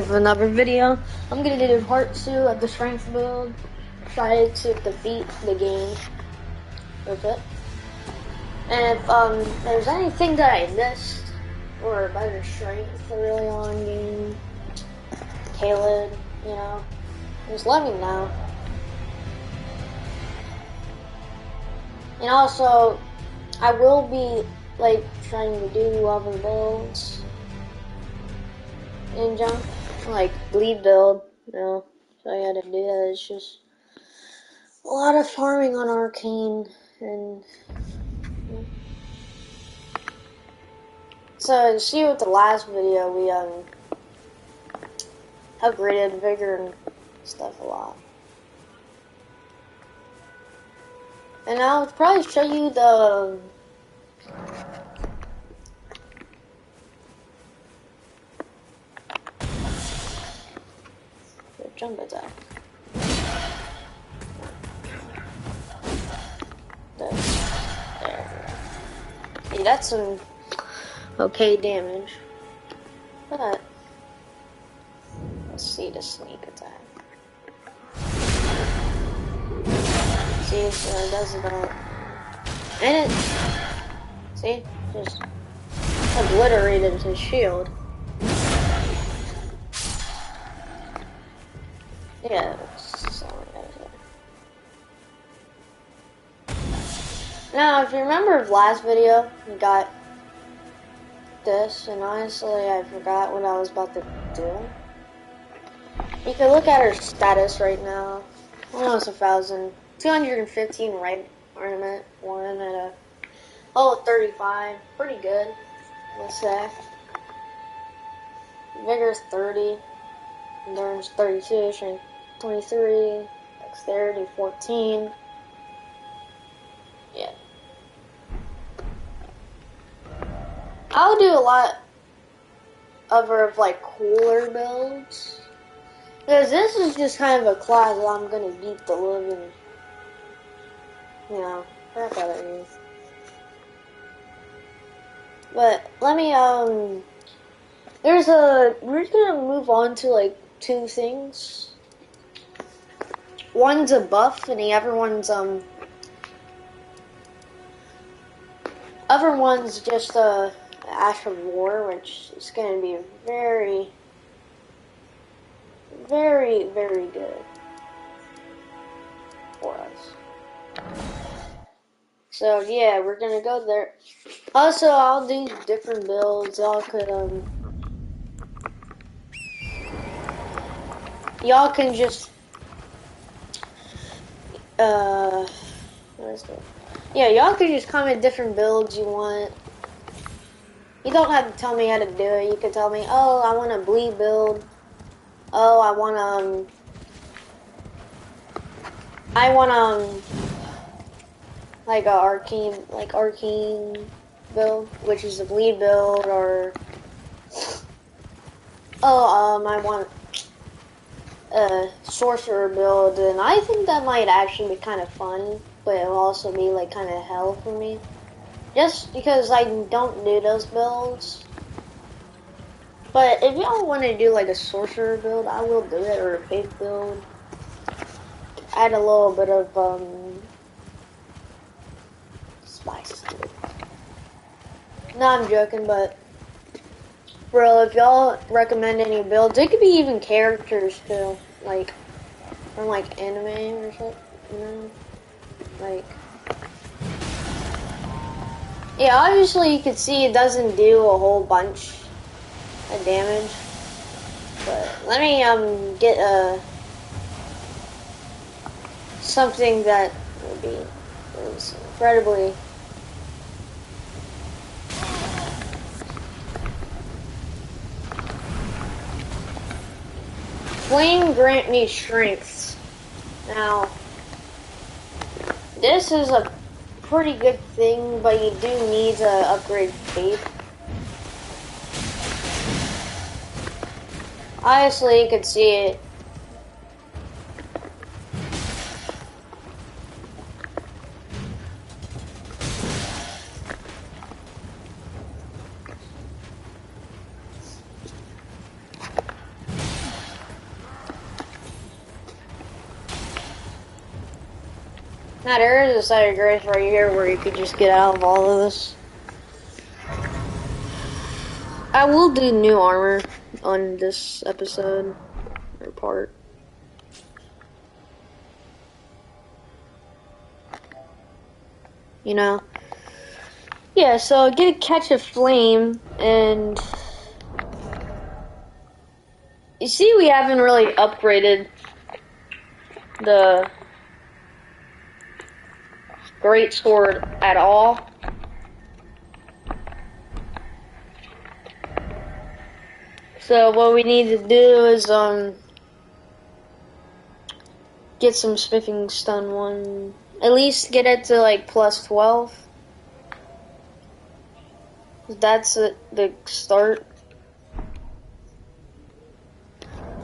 with another video. I'm gonna do part 2 of the strength build. Try to defeat the game with it. And if there's anything that I missed, or a better strength early on game, Caleb, you know, just let me know. And also, I will be like trying to do other builds in jump, like bleed build, you know, so I gotta do that. It's just a lot of farming on arcane, and you know. So you see with the last video, we upgraded vigor and stuff a lot. And I'll probably show you the jump attack. There. Yeah, that's some okay damage. But let's see the sneak attack. See, so it does about, and it, see, just obliterated his shield. Yeah, that's all I gotta say. Now, if you remember the last video, we got this, and honestly, I forgot what I was about to do. You can look at her status right now. Almost 1,000. 215 right ornament, 1 at a level 35. Pretty good, let's say. Vigor's 30. Endurance 32. Strength 23. Dexterity 14. Yeah. I'll do a lot of her like cooler builds. Because this is just kind of a class that I'm gonna beat the living, you know, crap out of you. But let me we're just gonna move on to like 2 things. One's a buff and the other one's just Ash of War, which is gonna be very, very, very good for us. So yeah, we're gonna go there. Also, I'll do different builds. Y'all can just what is it? Yeah, y'all can just comment different builds you want. You don't have to tell me how to do it. You can tell me, oh, I want a bleed build. Oh, I want like a arcane build, which is a bleed build, or oh, I want a sorcerer build, and I think that might actually be kind of fun, but it'll also be like kind of hell for me, just because I don't do those builds. But if y'all want to do like a sorcerer build, I will do it, or a faith build. Add a little bit of spice to it. No, I'm joking, but bro, if y'all recommend any builds, it could be even characters too, like from like anime or something, you know, like. Yeah, obviously you can see it doesn't do a whole bunch of damage, but let me get something that would be incredibly flame grant me strength. Now this is a pretty good thing, but you do need to upgrade faith. Honestly, you could see it. Now there is a site of grace right here where you could just get out of all of this. I will do new armor on this episode or part. You know? Yeah, so get a catch of flame, and you see we haven't really upgraded the great sword at all. So what we need to do is get some smithing stone one. At least get it to like plus 12. That's the start.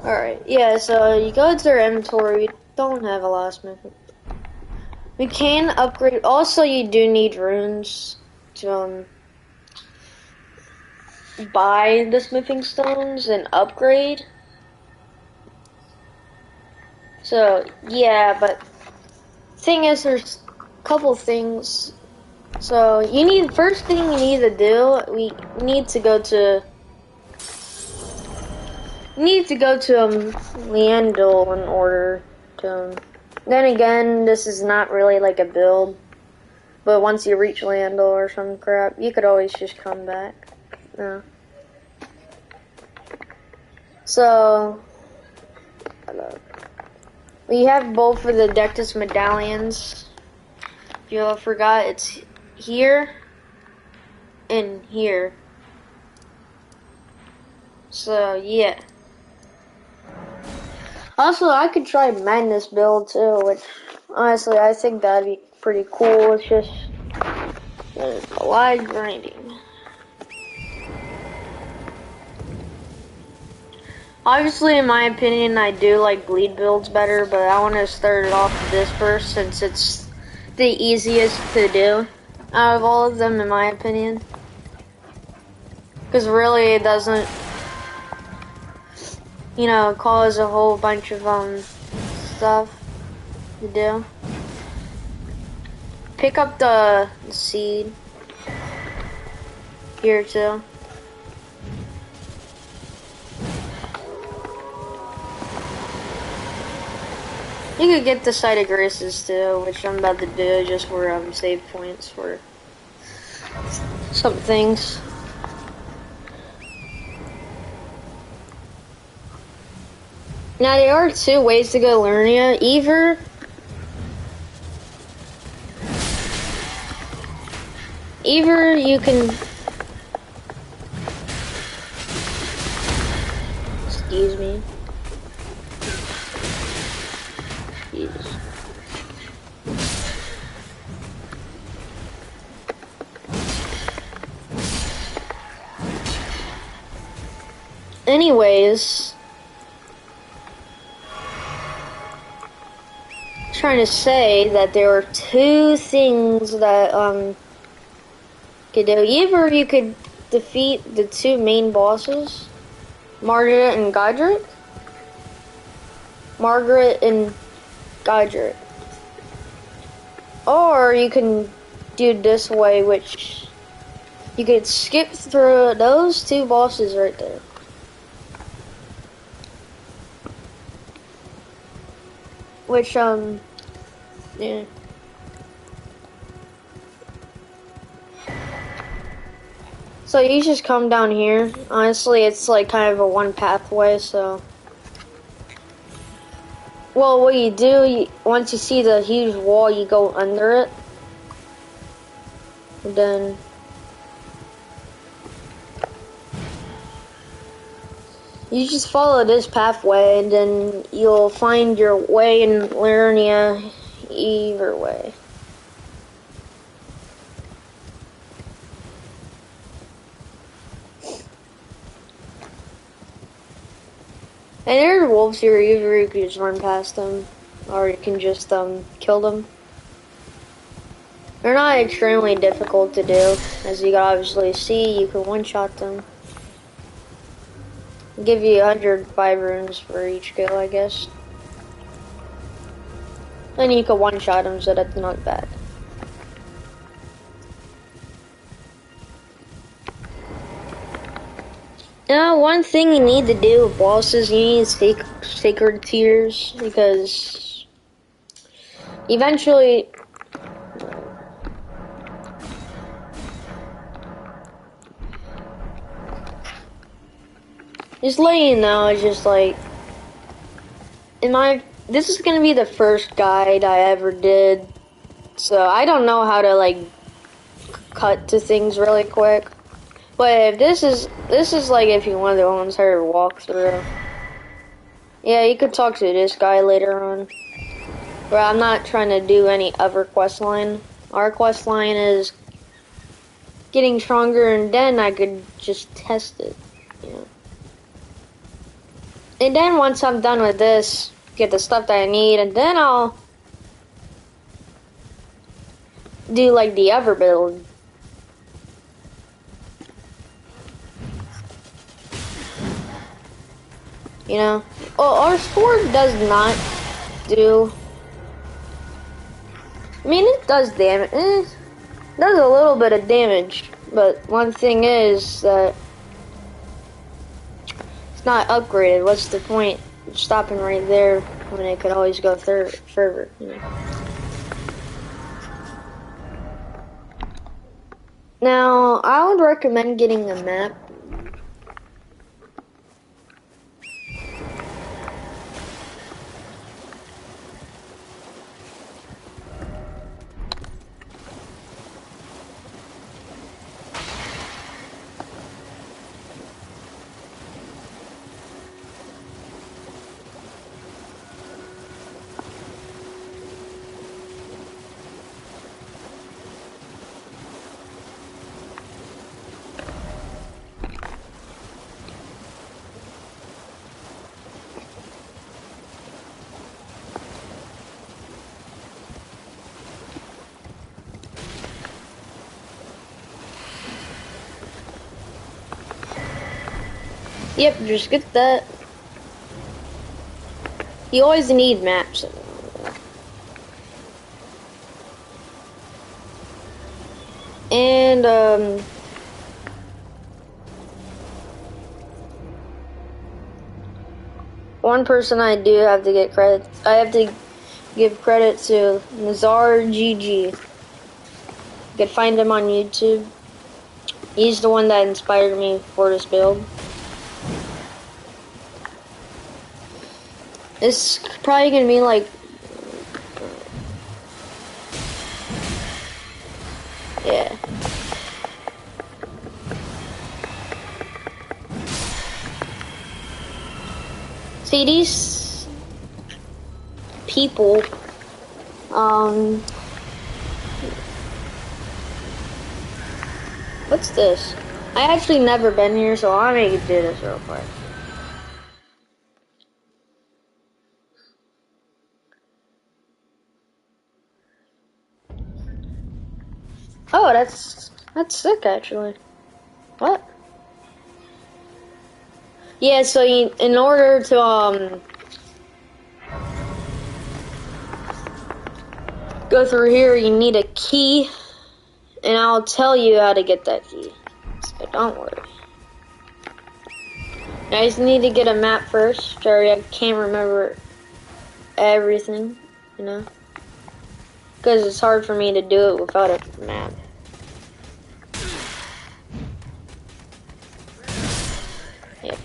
Alright, yeah, so you go to your inventory. We don't have a lot of smithing. We can upgrade. Also, you do need runes to buy the smithing stones and upgrade. So, yeah, but thing is, there's a couple things. So, first thing you need to do, we need to go to Leandel in order to, then again, this is not really like a build, but once you reach Leandel or some crap, you could always just come back. No. So, we have both of the Dectus medallions. If you all forgot, it's here and here. So, yeah. Also, I could try Madness build too, which, honestly, I think that'd be pretty cool. It's just a lot of grinding. Obviously, in my opinion, I do like bleed builds better, but I want to start it off with this first since it's the easiest to do out of all of them, in my opinion. Because really, it doesn't, you know, cause a whole bunch of stuff to do. Pick up the seed here too. You could get the site of graces too, which I'm about to do just for save points for some things. Now there are two ways to go Lernia. Either you can, excuse me. Jesus. Anyways, trying to say that there are two things that could do. Either you could defeat the two main bosses, Margaret and Godric. Or you can do this way, which you could skip through those two bosses right there. Which, yeah. So you just come down here. Honestly, it's like kind of a one pathway, so. Well, what you do, once you see the huge wall, you go under it. And then. You just follow this pathway, and then you'll find your way in Lernia either way. And there are wolves here, either you can just run past them, or you can just kill them. They're not extremely difficult to do, as you can obviously see, you can one-shot them. Give you 105 runes for each kill, I guess. Then you could one-shot them, so that's not bad. Now, one thing you need to do with bosses, you need sacred tears, because eventually, just letting you know, it's just like, this is gonna be the first guide I ever did, so I don't know how to, like, cut to things really quick. But if this is like if you want to do an entire walkthrough. Yeah, you could talk to this guy later on. But I'm not trying to do any other quest line. Our quest line is getting stronger, and then I could just test it. You know. And then once I'm done with this, get the stuff that I need, and then I'll do like the other build. You know? Oh, our sword does not do... I mean, it does damage. It does a little bit of damage. But one thing is that it's not upgraded. What's the point of stopping right there when it could always go further, you know? Now, I would recommend getting a map. Yep, just get that. You always need maps. And, one person I do have to get credit. I have to give credit to Nazar GG. You can find him on YouTube. He's the one that inspired me for this build. It's probably gonna be like, yeah. See, these people, what's this? I actually never been here, so I'm gonna do this real quick. Oh, that's sick, actually. What? Yeah, so in order to, go through here, you need a key, and I'll tell you how to get that key. So don't worry. I just need to get a map first. Sorry, I can't remember everything, you know? Because it's hard for me to do it without a map. Yep.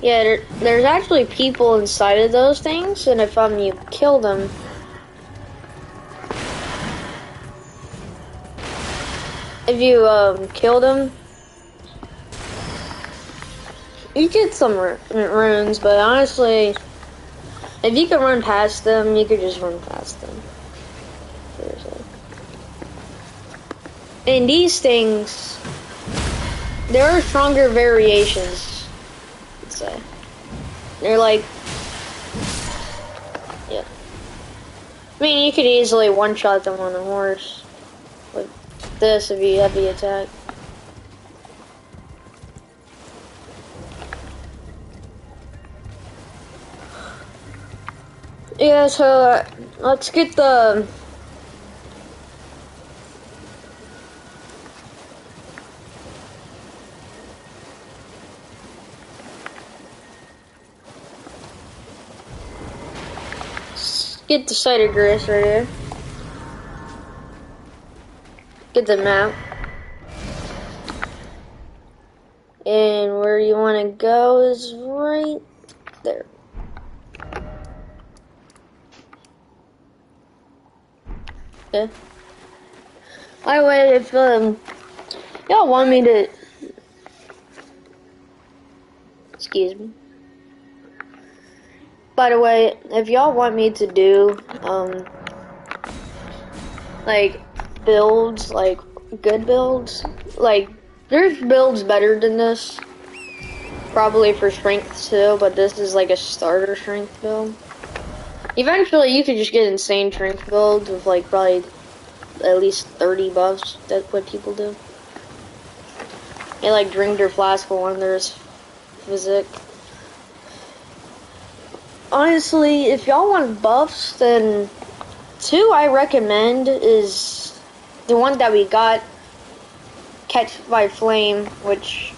Yeah, there's actually people inside of those things, and if you kill them, if you kill them, you get some runes. But honestly, if you can run past them, you could just run past them. Seriously. And these things, there are stronger variations. Say. They're like, yeah. I mean, you could easily one-shot them on a horse with this if you heavy attack. Yeah, so let's get the site of grace right here. Get the map. And where you want to go is right there. Okay. By the way, if y'all want me to, excuse me. By the way, if y'all want me to do like builds, like good builds, like there's builds better than this. Probably for strength too, but this is like a starter strength build. Eventually you could just get insane strength builds with like probably at least 30 buffs. That's what people do. They like drink their flask of wonders physic. Honestly, if y'all want buffs, then two I recommend is the one that we got, Catch by Flame, which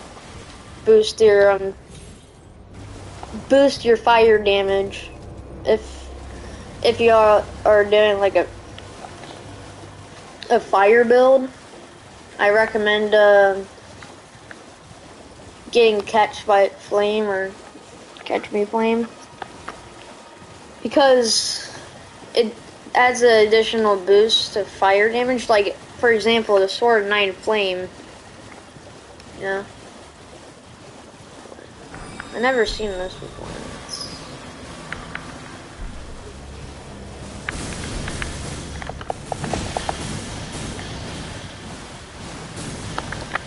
boost your fire damage. If y'all are doing like a fire build, I recommend getting Catch by Flame or Catch Me Flame, because it adds an additional boost to fire damage. Like for example, the Sword of Nine Flame. Yeah. I've never seen this before.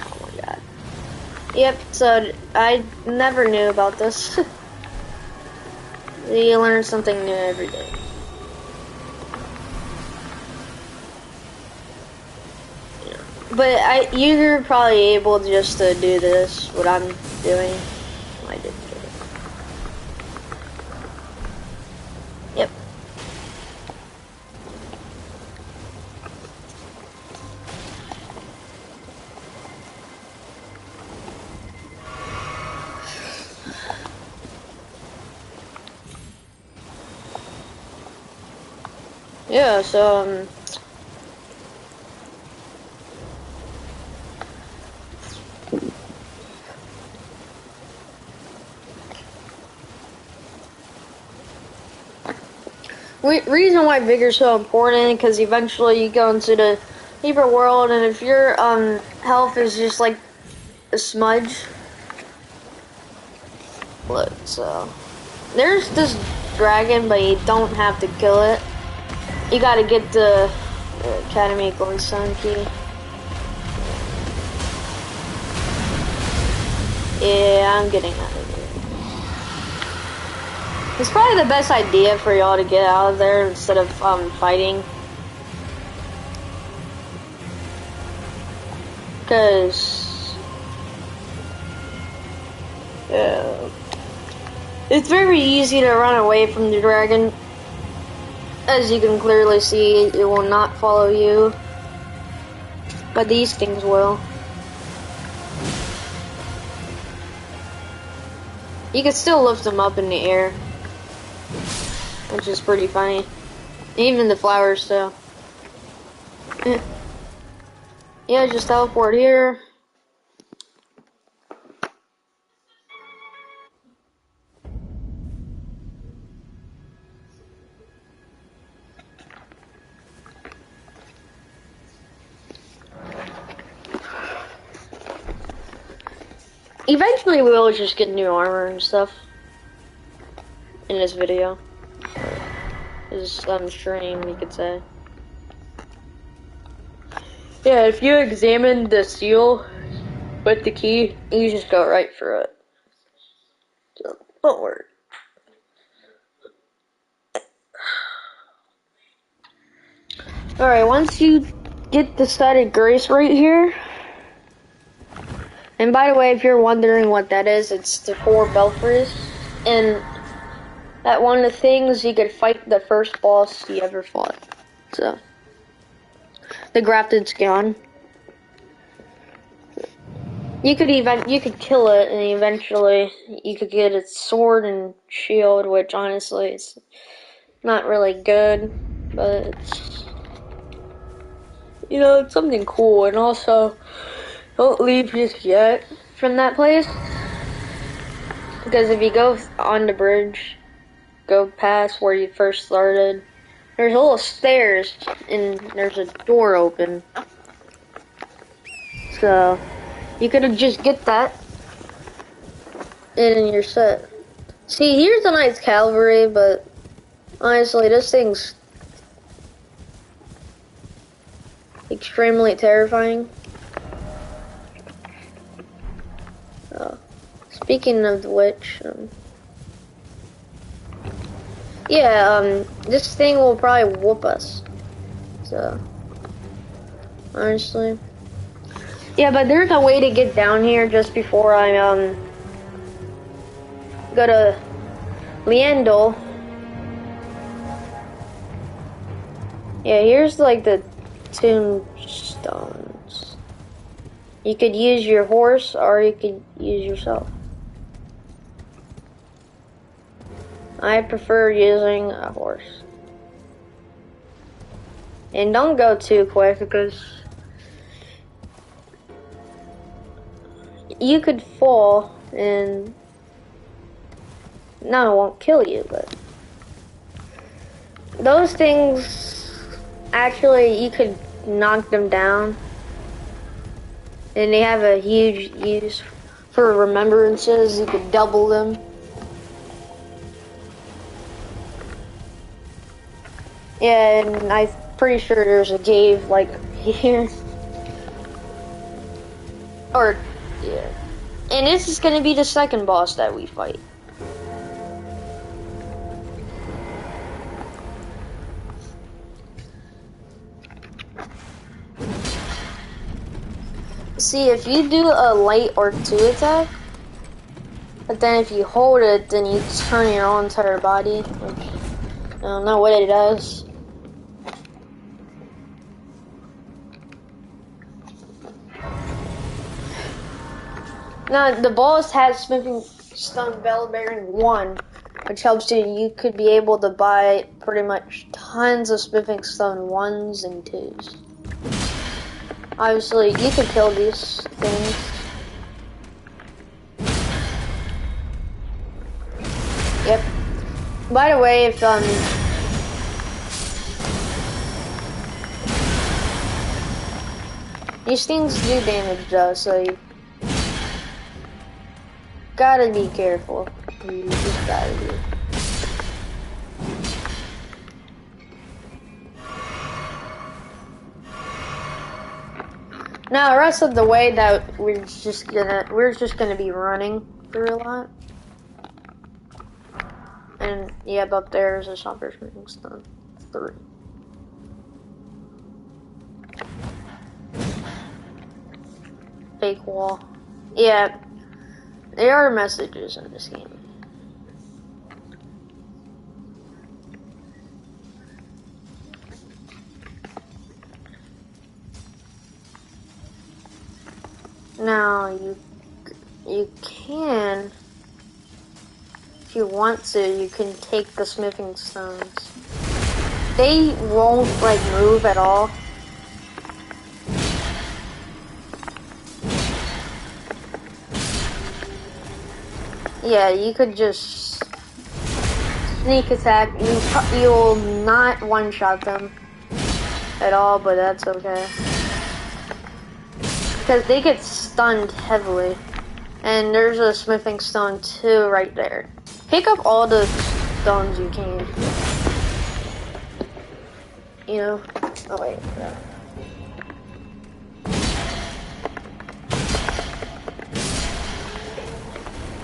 Oh my god. Yep, so I never knew about this. You learn something new every day. Yeah. But you're probably able to just to do this, what I'm doing. I didn't get it. Yep. Yeah, so reason why vigor's so important, because eventually you go into the deeper world, and if your health is just like a smudge. Look, so there's this dragon, but you don't have to kill it. You gotta get the Academy Glowstone key. Yeah, I'm getting out of here. It's probably the best idea for y'all to get out of there instead of fighting. Cause it's very easy to run away from the dragon. As you can clearly see, it will not follow you. But these things will. You can still lift them up in the air, which is pretty funny. Even the flowers too. Yeah, just teleport here. Eventually we'll just get new armor and stuff in this video. This stream, you could say. Yeah, if you examine the seal with the key, you just go right for it. So, don't worry. Alright, once you get the site of grace right here, and by the way, if you're wondering what that is, it's the 4 belfries, and that one of the things you could fight the first boss you ever fought. So the grafted scion. You could kill it, and eventually you could get its sword and shield, which honestly is not really good, but it's, it's something cool. And also, don't leave just yet from that place, because if you go on the bridge, go past where you first started, there's a little stairs and there's a door open. So you could just get that and you're set. See, here's the Knight's Cavalry, but honestly, this thing's extremely terrifying. Speaking of which, this thing will probably whoop us. So, honestly. Yeah, but there's a way to get down here just before I, go to Liendel. Yeah, here's like the tombstones. You could use your horse or you could use yourself. I prefer using a horse. And don't go too quick because you could fall and no, it won't kill you, but those things actually you could knock them down and they have a huge use for remembrances. You could double them. Yeah, and I'm pretty sure there's a cave like here. Or, yeah. And this is gonna be the second boss that we fight. See, if you do a light or 2 attack, but then if you hold it, then you turn your whole entire body, which I don't know what it does. Now, the boss has Smithing Stone Bell Bearing 1, which helps you could be able to buy pretty much tons of Smithing Stone 1s and 2s. Obviously, you can kill these things. Yep. By the way, if, these things do damage though, so you gotta be careful. You just gotta be. Now, the rest of the way that we're just gonna be running through a lot. And yep, up there is a Shopper's Ring Stone 3. Fake wall. Yeah, there are messages in this game. Now, you can, if you want to, you can take the smithing stones. They won't, like, move at all. Yeah, you could just sneak attack. You will not one-shot them at all, but that's okay. Because they get stunned heavily. And there's a smithing stone too right there. Pick up all the stones you can. You know? Oh wait, no.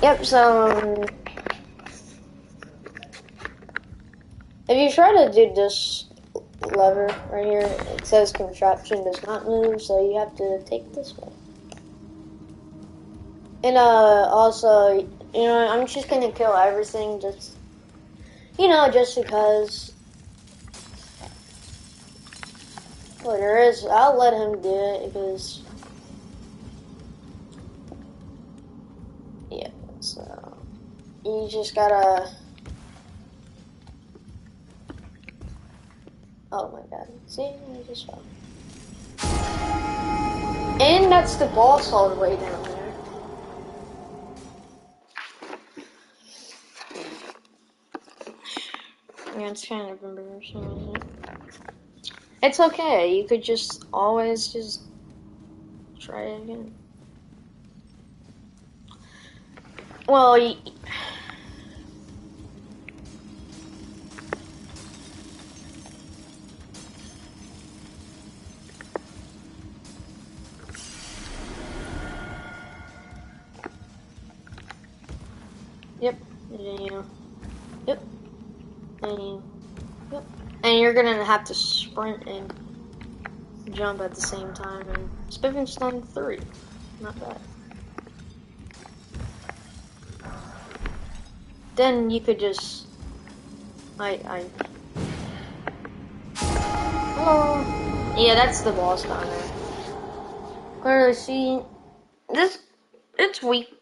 Yep, so if you try to do this lever right here, it says contraption does not move, so you have to take this way. And also, you know, I'm just gonna kill everything just You know, just because. Well, there is. I'll let him do it because. Yeah, so. You just gotta. Oh my god. See? I just fell. And that's the boss all the way down there. Yeah, it's kind of embarrassing, isn't it? It's okay. You could just always just try it again. Well, yep. Yep. Yep. And you're gonna have to sprint and jump at the same time. And Spiffing Stone 3. Not bad. Then you could just... Hello. Yeah, that's the boss down there. Clearly, see... This... It's weak.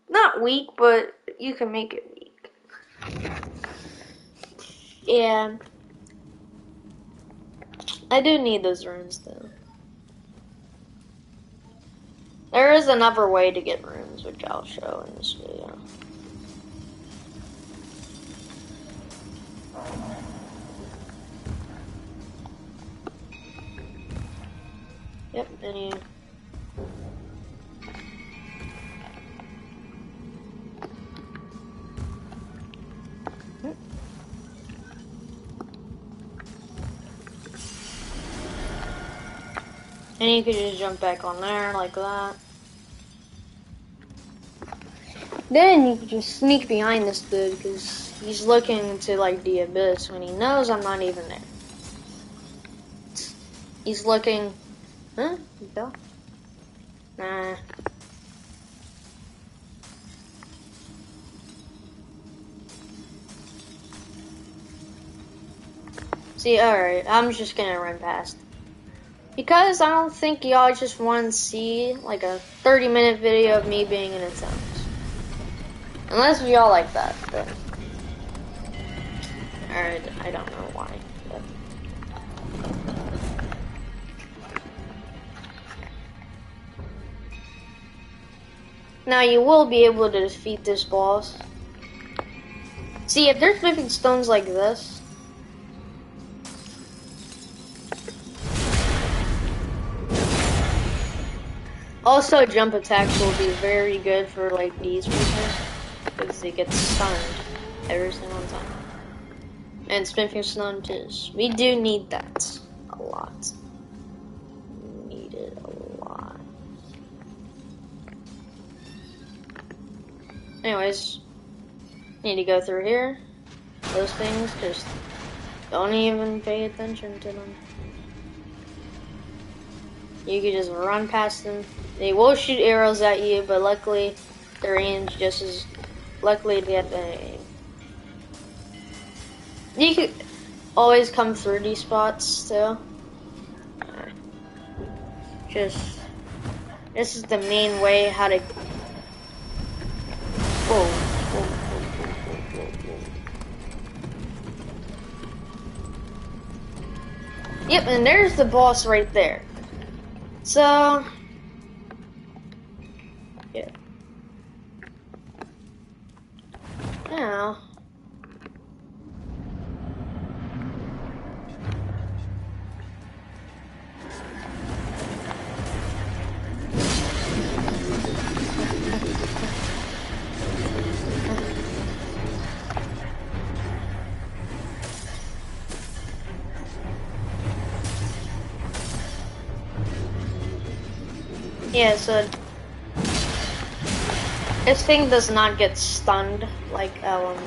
Not weak, but you can make it weak. Yeah. I do need those runes, though. There is another way to get runes, which I'll show in this video. Yep, and you... And you could just jump back on there like that. Then you could just sneak behind this dude because he's looking into like the abyss when he knows I'm not even there. He's looking. Huh? You fell? Nah. See, alright, I'm just gonna run past. Because I don't think y'all just want to see like a 30-minute video of me being in a tent. Unless y'all like that, but... Alright, I don't know why, but... Now you will be able to defeat this boss. See, if there's living stones like this... Also, jump attacks will be very good for like these people. Because they get stunned every single time. And Spiffing Stone too. We do need that a lot. We need it a lot. Anyways, need to go through here. Those things, just don't even pay attention to them. You can just run past them. They will shoot arrows at you, but luckily the range just as luckily they have the aim. You could always come through these spots too. Just this is the main way how to. Whoa. Yep, and there's the boss right there. So, yeah. Now, yeah, so this thing does not get stunned like Elden.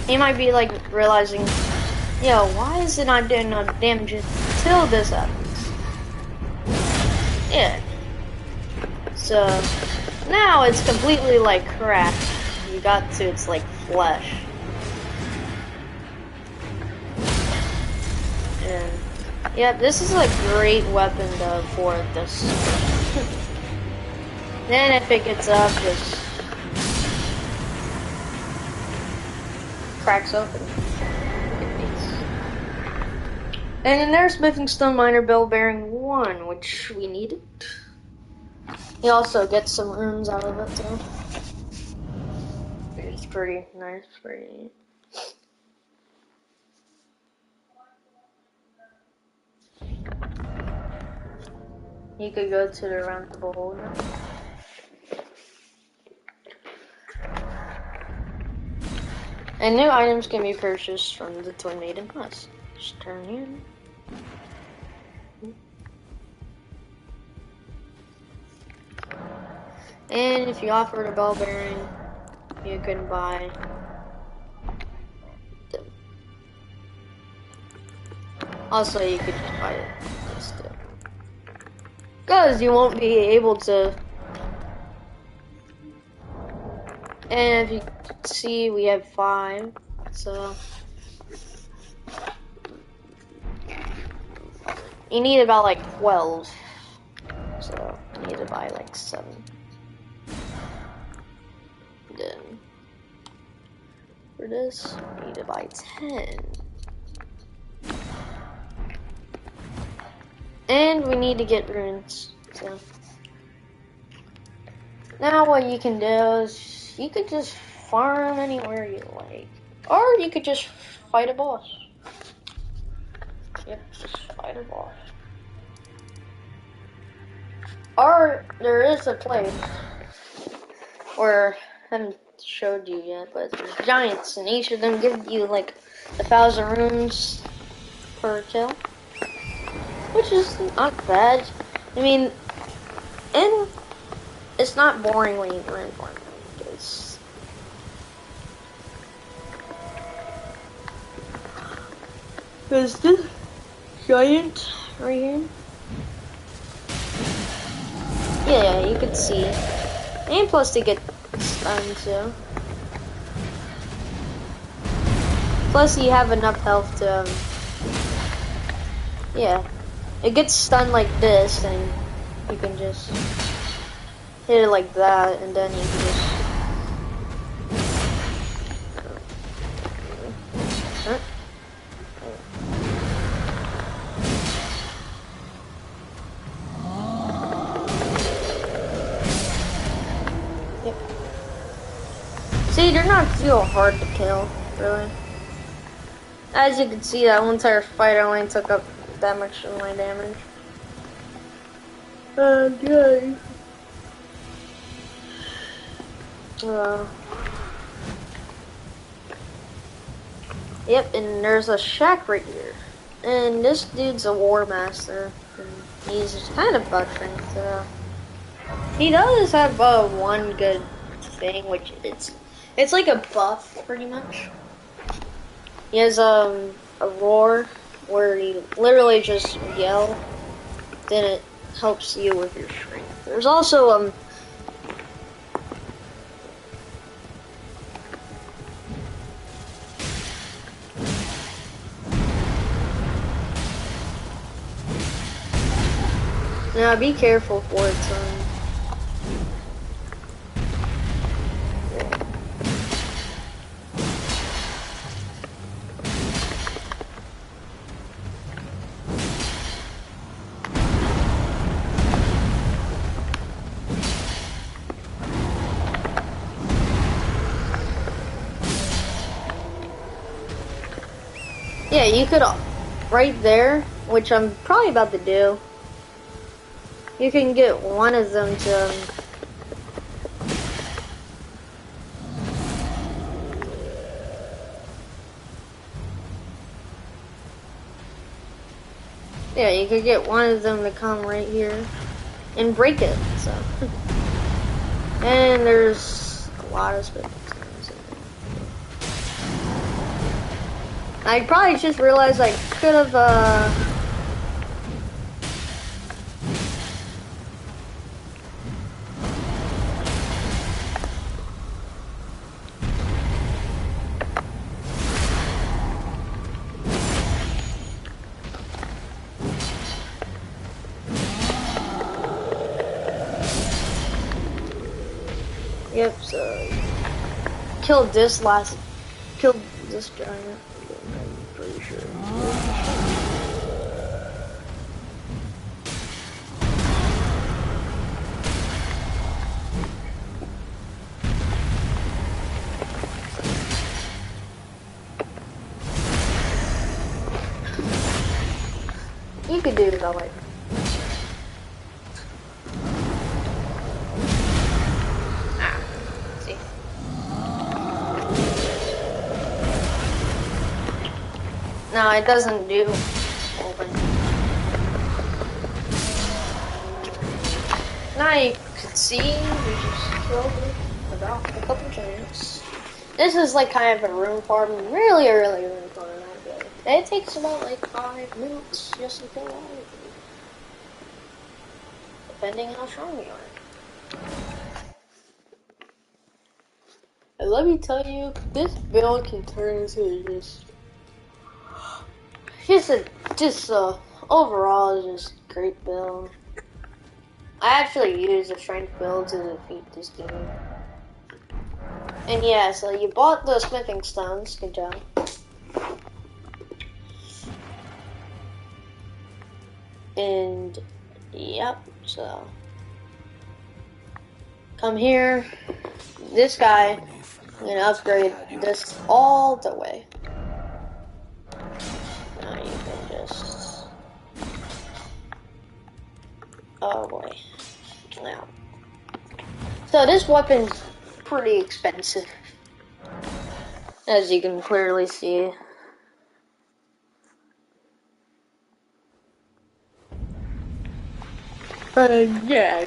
He might be like realizing, yo, why is it not doing no damage until this happens? Yeah. So now it's completely like cracked. You got to its like flesh. And yeah, this is a great weapon though for this. Then if it gets up, just cracks open. And then there's Smithing Stone Miner Bell Bearing 1, which we needed. You also get some runes out of it too. It's pretty nice, pretty neat. You could go to the roundable hole now. And new items can be purchased from the Twin Maiden Husk. Just turn in. And if you offer a bell bearing, you can buy them. Also, you could just buy it instead. Because you won't be able to. And if you see, we have 5, so you need about like 12. So you need to buy like 7. Then for this, you need to buy 10. And we need to get runes. So now what you can do is you could just farm anywhere you like. Or you could just fight a boss. Yep, just fight a boss. Or there is a place where I haven't showed you yet, but there's giants and each of them give you like 1,000 runes per kill. Which is not bad. I mean, and it's not boring when you run for them. Because this giant right here. Yeah, you could see. And plus to get stunned too. Plus you have enough health to, yeah. It gets stunned like this, and you can just hit it like that, and then you can just. Yep. See, they're not too hard to kill, really. As you can see, that one entire fight only took up that much of my damage. Okay. Yep, and there's a shack right here. And this dude's a war master. And he's just kind of buttering, so he does have one good thing, which it's like a buff pretty much. He has a roar where you literally just yell, then it helps you with your strength. There's also now be careful for it, yeah, you could, right there, which I'm probably about to do, you can get one of them to, yeah, you could get one of them to come right here and break it, so. And there's a lot of spit. I probably just realized I could have, yep, so killed this giant, I'm pretty sure. You could do it that way. Ah, see. No, it doesn't do open. Now you can see we just killed about a couple giants. This is like kind of a room farm, really room farm. It takes about like 5 minutes just to kill all of them, depending how strong you are. And let me tell you, this build can turn into overall just great build. I actually use a strength build to defeat this demon. And yeah, so you bought the smithing stones, good job. And yep, so come here. This guy, I'm gonna upgrade this all the way. Now you can just, oh boy. Now, so this weapon's pretty expensive, as you can clearly see. Yeah.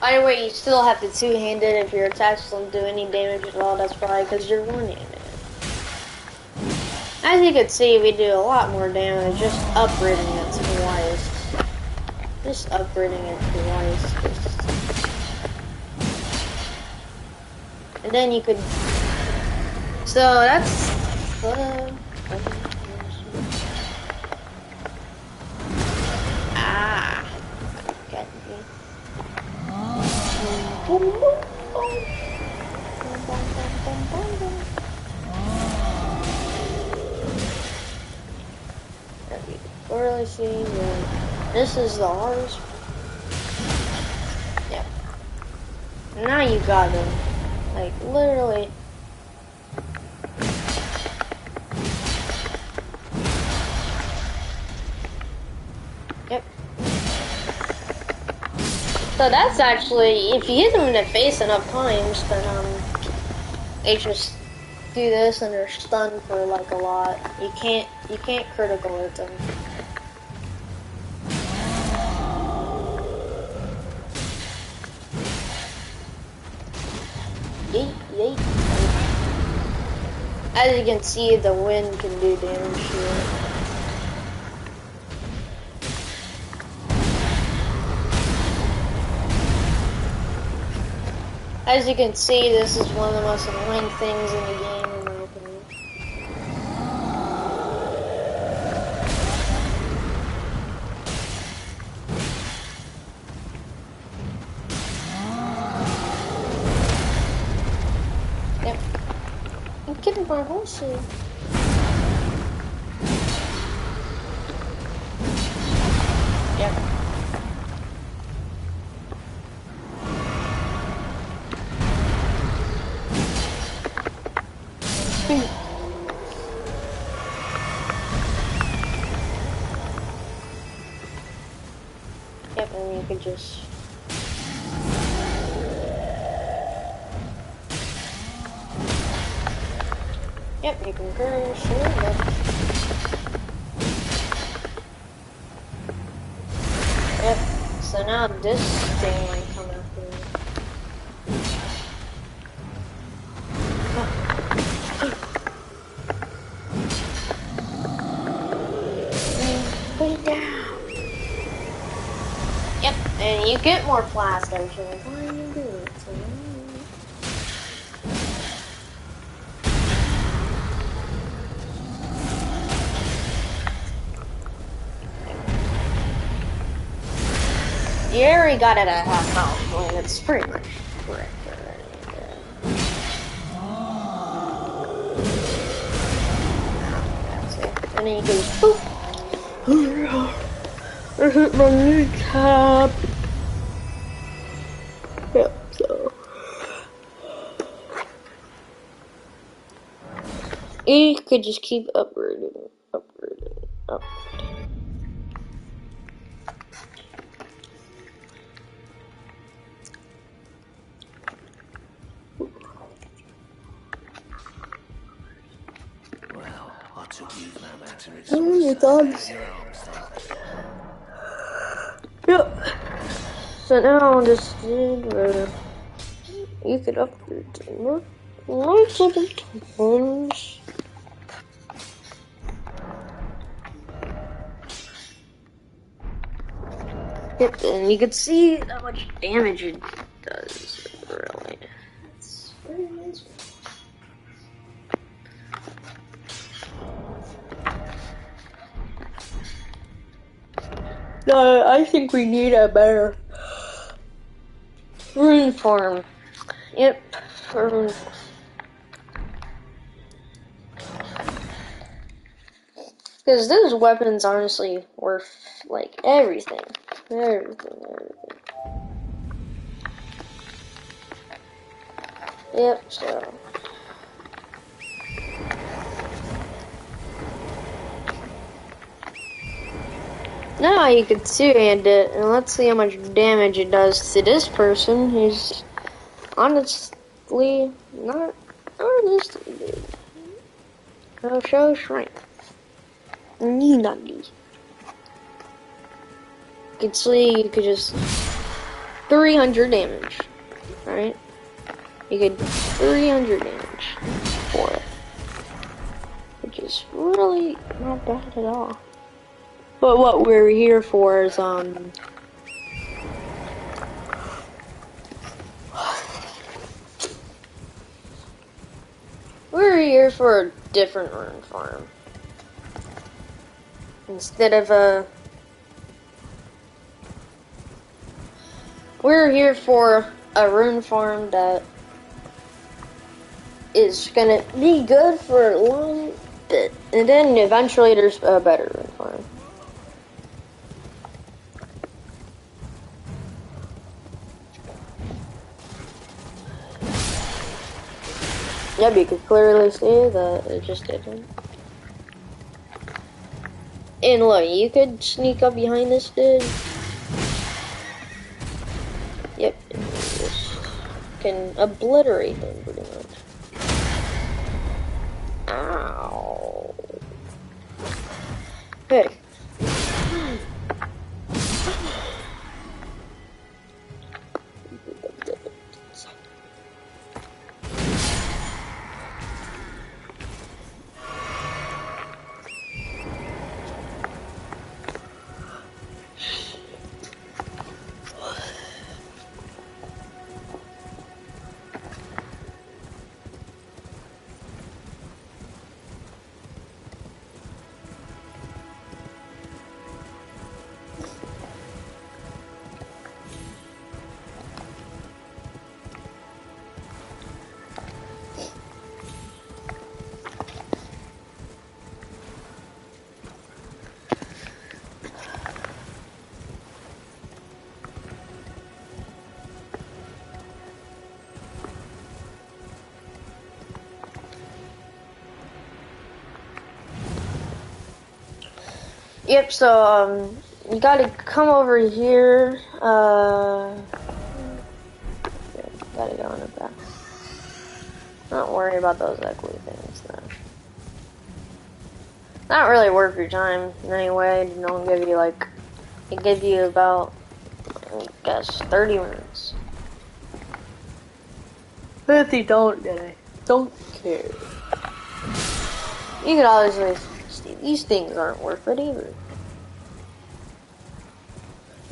By the way, you still have to two-handed if your attacks don't do any damage at all. That's probably because you're one-handed. As you can see, we do a lot more damage just upgrading it twice. Just upgrading it twice. And then you could. So that's. Ah. Get me. Really see, yeah. This is the hardest. Yep. Now you got him. Like, literally. Yep. So that's actually, if you hit them in the face enough times, then, they just do this and they're stunned for, like, a lot. You can't critical hit them. Yeet, yeet. As you can see, the wind can do damage here. As you can see, this is one of the most annoying things in the game, in my opinion. Yep. I'm getting my horse here. Yep. Yep, and you could just... Yep, you can curse it. Yep. Yep, so now this thing might come after me. put it down. Yep, and you get more plaster, so like, why are you doing it? So, you already got it at half health. I mean, it's pretty much correct already. That's it. And then you can poof. I hit my kneecap. Yep, so. You could just keep upgrading, upgrading, upgrading. Well, I took you now back to Your thumbs. Yep. So now on this dude where you could upgrade to more multiple times. Yep, and you can see how much damage it does, really. It's very nice. No, I think we need a better rune farm. Yep, rune farm. Because those weapons honestly worth like everything. Everything. Yep, so. Now you can two-hand it, and let's see how much damage it does to this person who's honestly not this good. I'll show strength. You can see you could just 300 damage, right? You get 300 damage for it, which is really not bad at all. But what we're here for is we're here for a different rune farm instead of we're here for a rune farm that is gonna be good for a long bit, and then eventually there's a better rune farm. Yep, you could clearly see that it just didn't. And look, you could sneak up behind this dude. Yep, and you just can obliterate him pretty much. Ow. Hey. Yep, so, you gotta come over here, yeah, gotta go in the back. Don't worry about those equity things, though. Not really worth your time, in any way. They don't give you, like, it gives you about, I guess, 30 minutes. If they don't, then I don't care. You can obviously see these things aren't worth it either.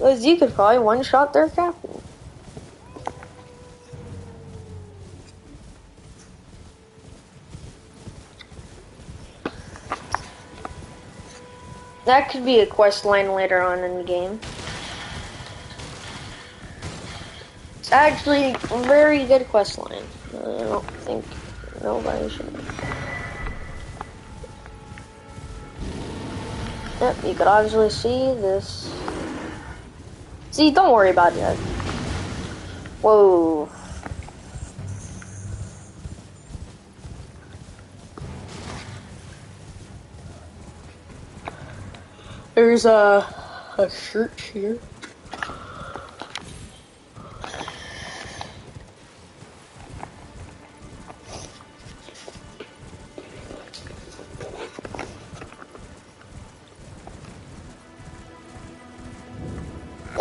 Because you could probably one-shot their captain. That could be a quest line later on in the game. It's actually a very good quest line. I don't think nobody should. Yep, you could obviously see this. See, don't worry about that. Whoa. There's a shirt here.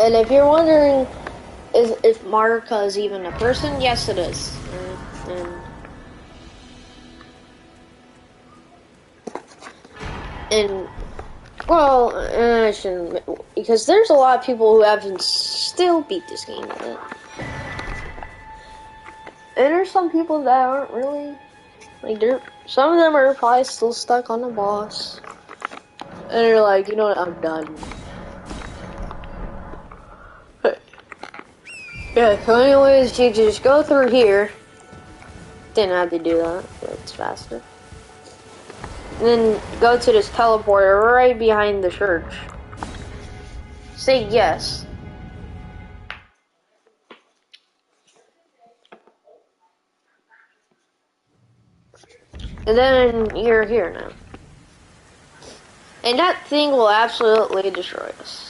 And if you're wondering if Marika is even a person, yes it is. And well, I shouldn't, because there's a lot of people who haven't still beat this game yet. And there's some people that aren't really, like, some of them are probably still stuck on the boss. And they're like, you know what, I'm done. Yeah, so anyways, you just go through here. Didn't have to do that, but it's faster. And then go to this teleporter right behind the church. Say yes. And then you're here now. And that thing will absolutely destroy us.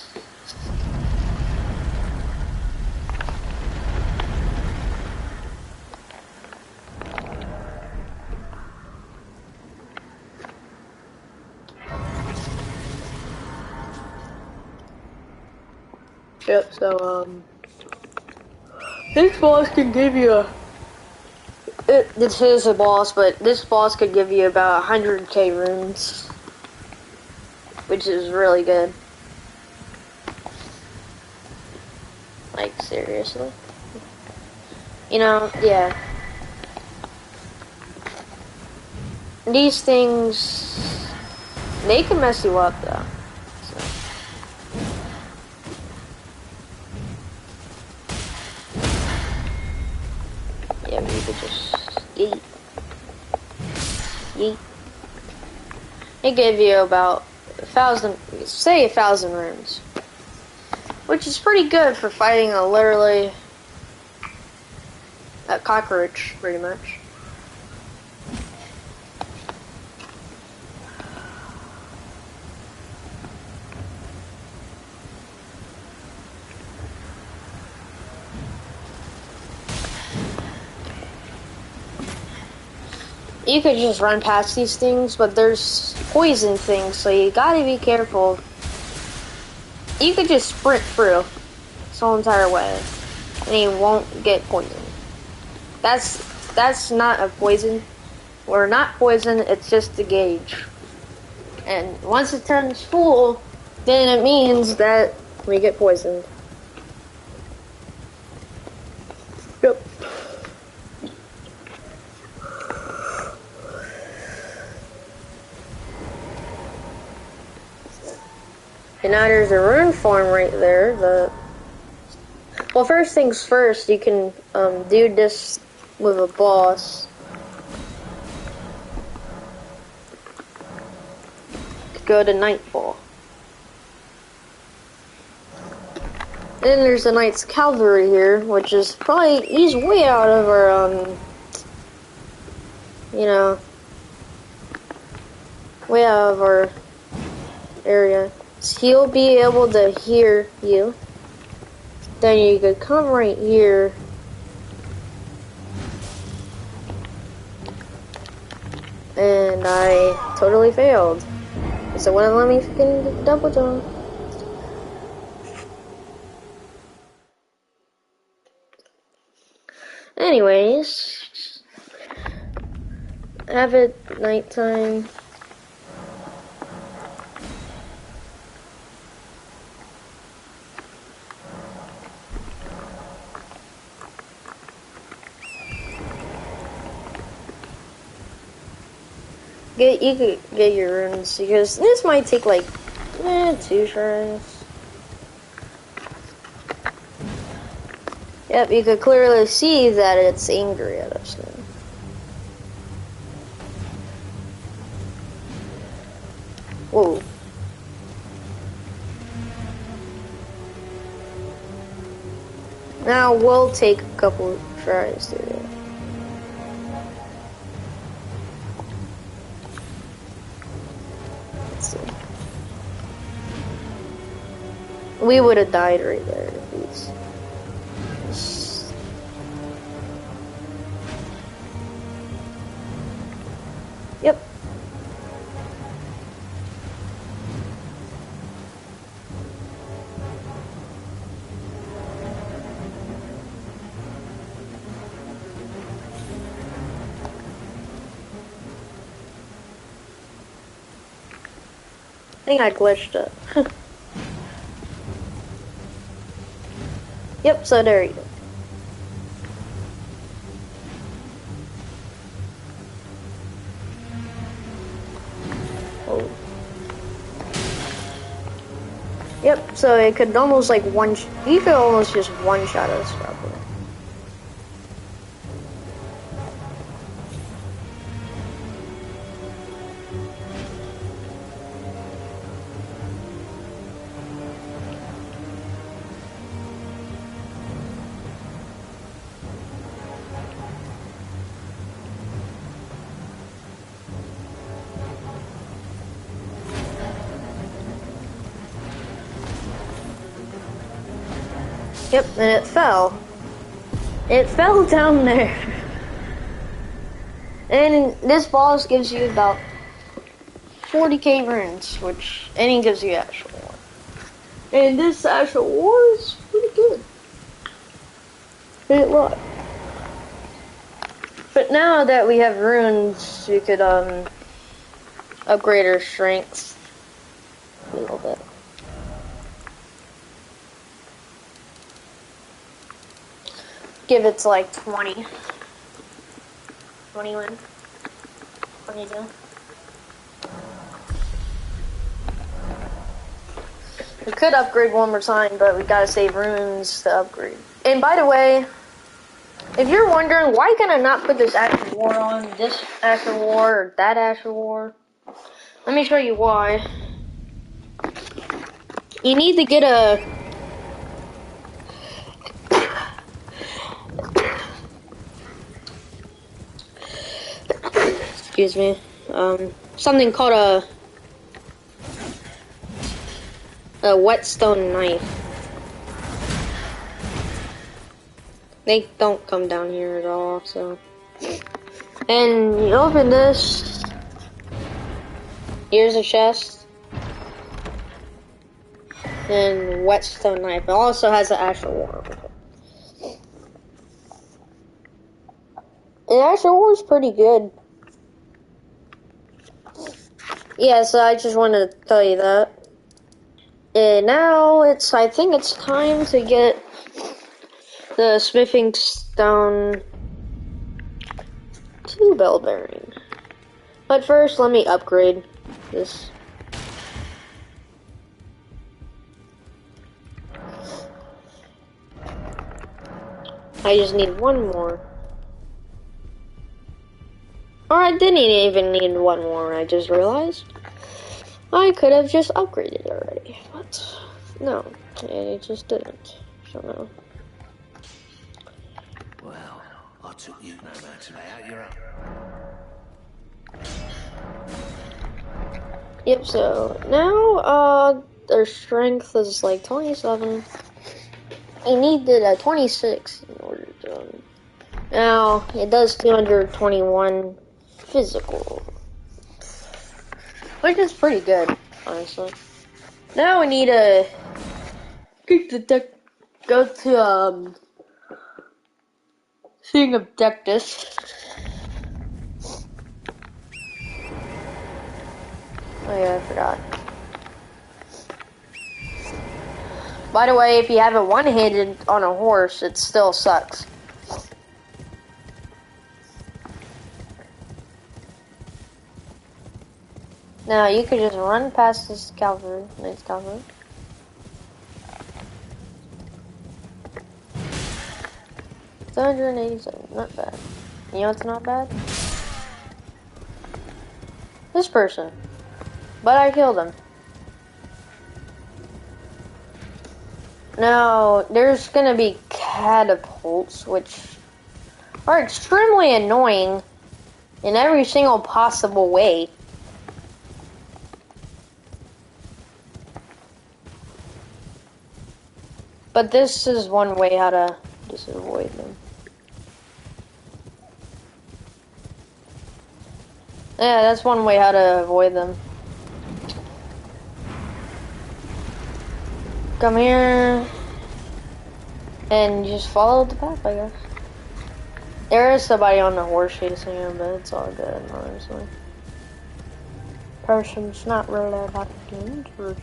Yep, so, this boss can give you this is a boss, but this boss could give you about 100k runes. Which is really good. Like, seriously. You know, yeah. These things, they can mess you up, though. So. Yeah, but you could just yeet. Yeet. It gave you about 1,000, say 1,000 runes. Which is pretty good for fighting literally a cockroach, pretty much. You could just run past these things, but there's poison things, so you gotta be careful. You could just sprint through this whole entire way, and you won't get poisoned. That's not a poison. Or not poison, it's just a gauge. And once it turns full, then it means that we get poisoned. Yep. And now there's a rune farm right there. Well, first things first, you can do this with a boss. Go to Nightfall. Then there's the Knight's Cavalry here, which is probably, he's way out of our, you know, way out of our area. So he'll be able to hear you. Then you could come right here. And I totally failed. So it wouldn't let me fucking double jump. Anyways, have it nighttime. you could get your runes because this might take like 2 tries. Yep, you could clearly see that it's angry at us now. Whoa. Now we'll take a couple tries to do it. Let's see. We would have died right there if he's... Yep. I think I glitched it. Yep, so there you go. Oh. Yep, so it could almost like you could almost just one-shot us probably. Yep, and it fell. It fell down there. And this boss gives you about 40k runes, and he gives you Astral War. And this Astral War is pretty good. Pretty lot. But now that we have runes, we could upgrade our strength a little bit. Give it to like 20. 21. 22. We could upgrade one more time, but we gotta save runes to upgrade. And by the way, if you're wondering why can I not put this Astral War on, this Astral War, or that Astral War, let me show you why. You need to get a... Excuse me. Something called a whetstone knife. They don't come down here at all, so. And you open this. Here's a chest. And whetstone knife. It also has an Astral War with it. And Astral War is pretty good. Yeah, so I just wanted to tell you that. And now I think it's time to get the smithing stone to bell bearing. But first, let me upgrade this. I just need one more. Or I didn't even need one more, I just realized. I could have just upgraded it already, but no, it just didn't. So no. Well, I took you no matter how you're up. Yep, so now their strength is like 27. He needed a 26 in order to now it does 221 physical. Which is pretty good, honestly. Now we need to go to seeing objectives. Oh yeah, I forgot. By the way, if you have it one-handed on a horse, it still sucks. Now you could just run past this cavalry, nice cavalry. It's 187, not bad. You know what's not bad? This person. But I killed him. Now, there's gonna be catapults, which are extremely annoying in every single possible way. But this is one way how to just avoid them. Yeah, that's one way how to avoid them. Come here and just follow the path, I guess. There is somebody on the horse chasing him, but it's all good, honestly. Person's not really that dangerous.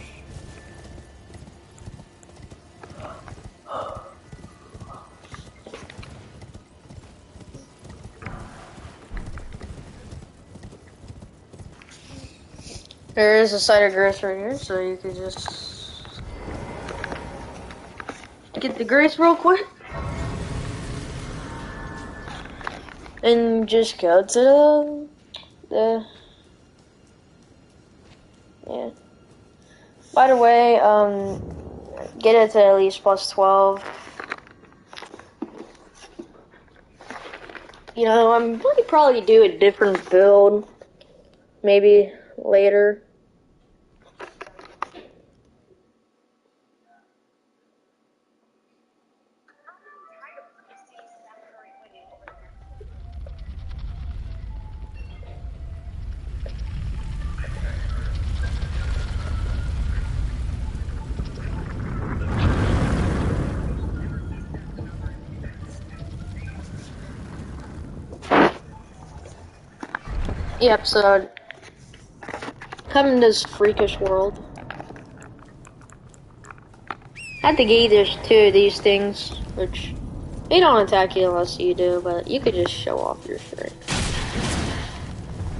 There is a site of grace right here, so you could just get the grace real quick. And just go to yeah. By the way, get it to at least plus 12. You know, I'm going to probably do a different build, maybe later. Yep, so come in this freakish world. At the gate, there's two of these things, which they don't attack you unless you do, but you could just show off your strength.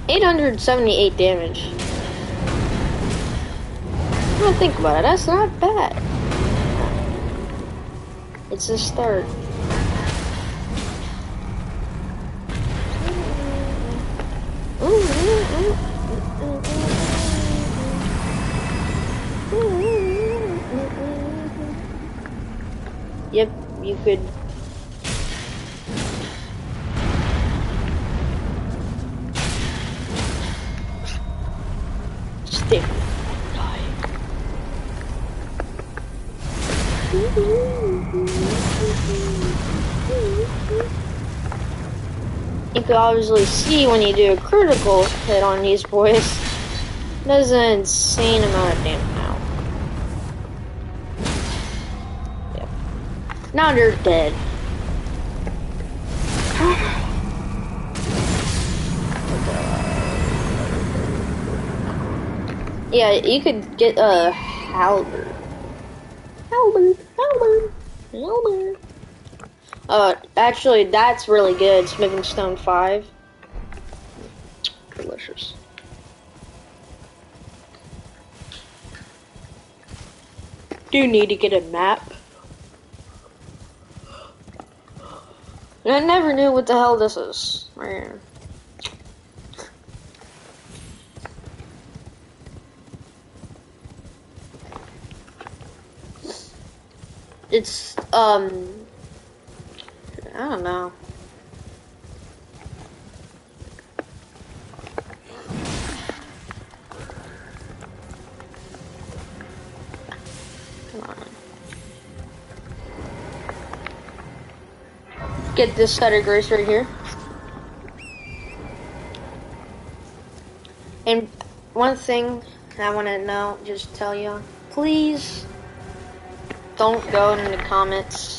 878 damage. Don't think about it, that's not bad. It's a start. Yep, you could. Stick. Die. You can obviously see when you do a critical hit on these boys, there's an insane amount of damage now. Yep. Now they're dead. Yeah, you could get a halberd. Halberd. Actually, that's really good. Smithing Stone 5. Delicious. Do need to get a map. And I never knew what the hell this is. Right here. It's, I don't know. Come on. Get this set of grace right here. And one thing I want to know, just tell you, please don't go in the comments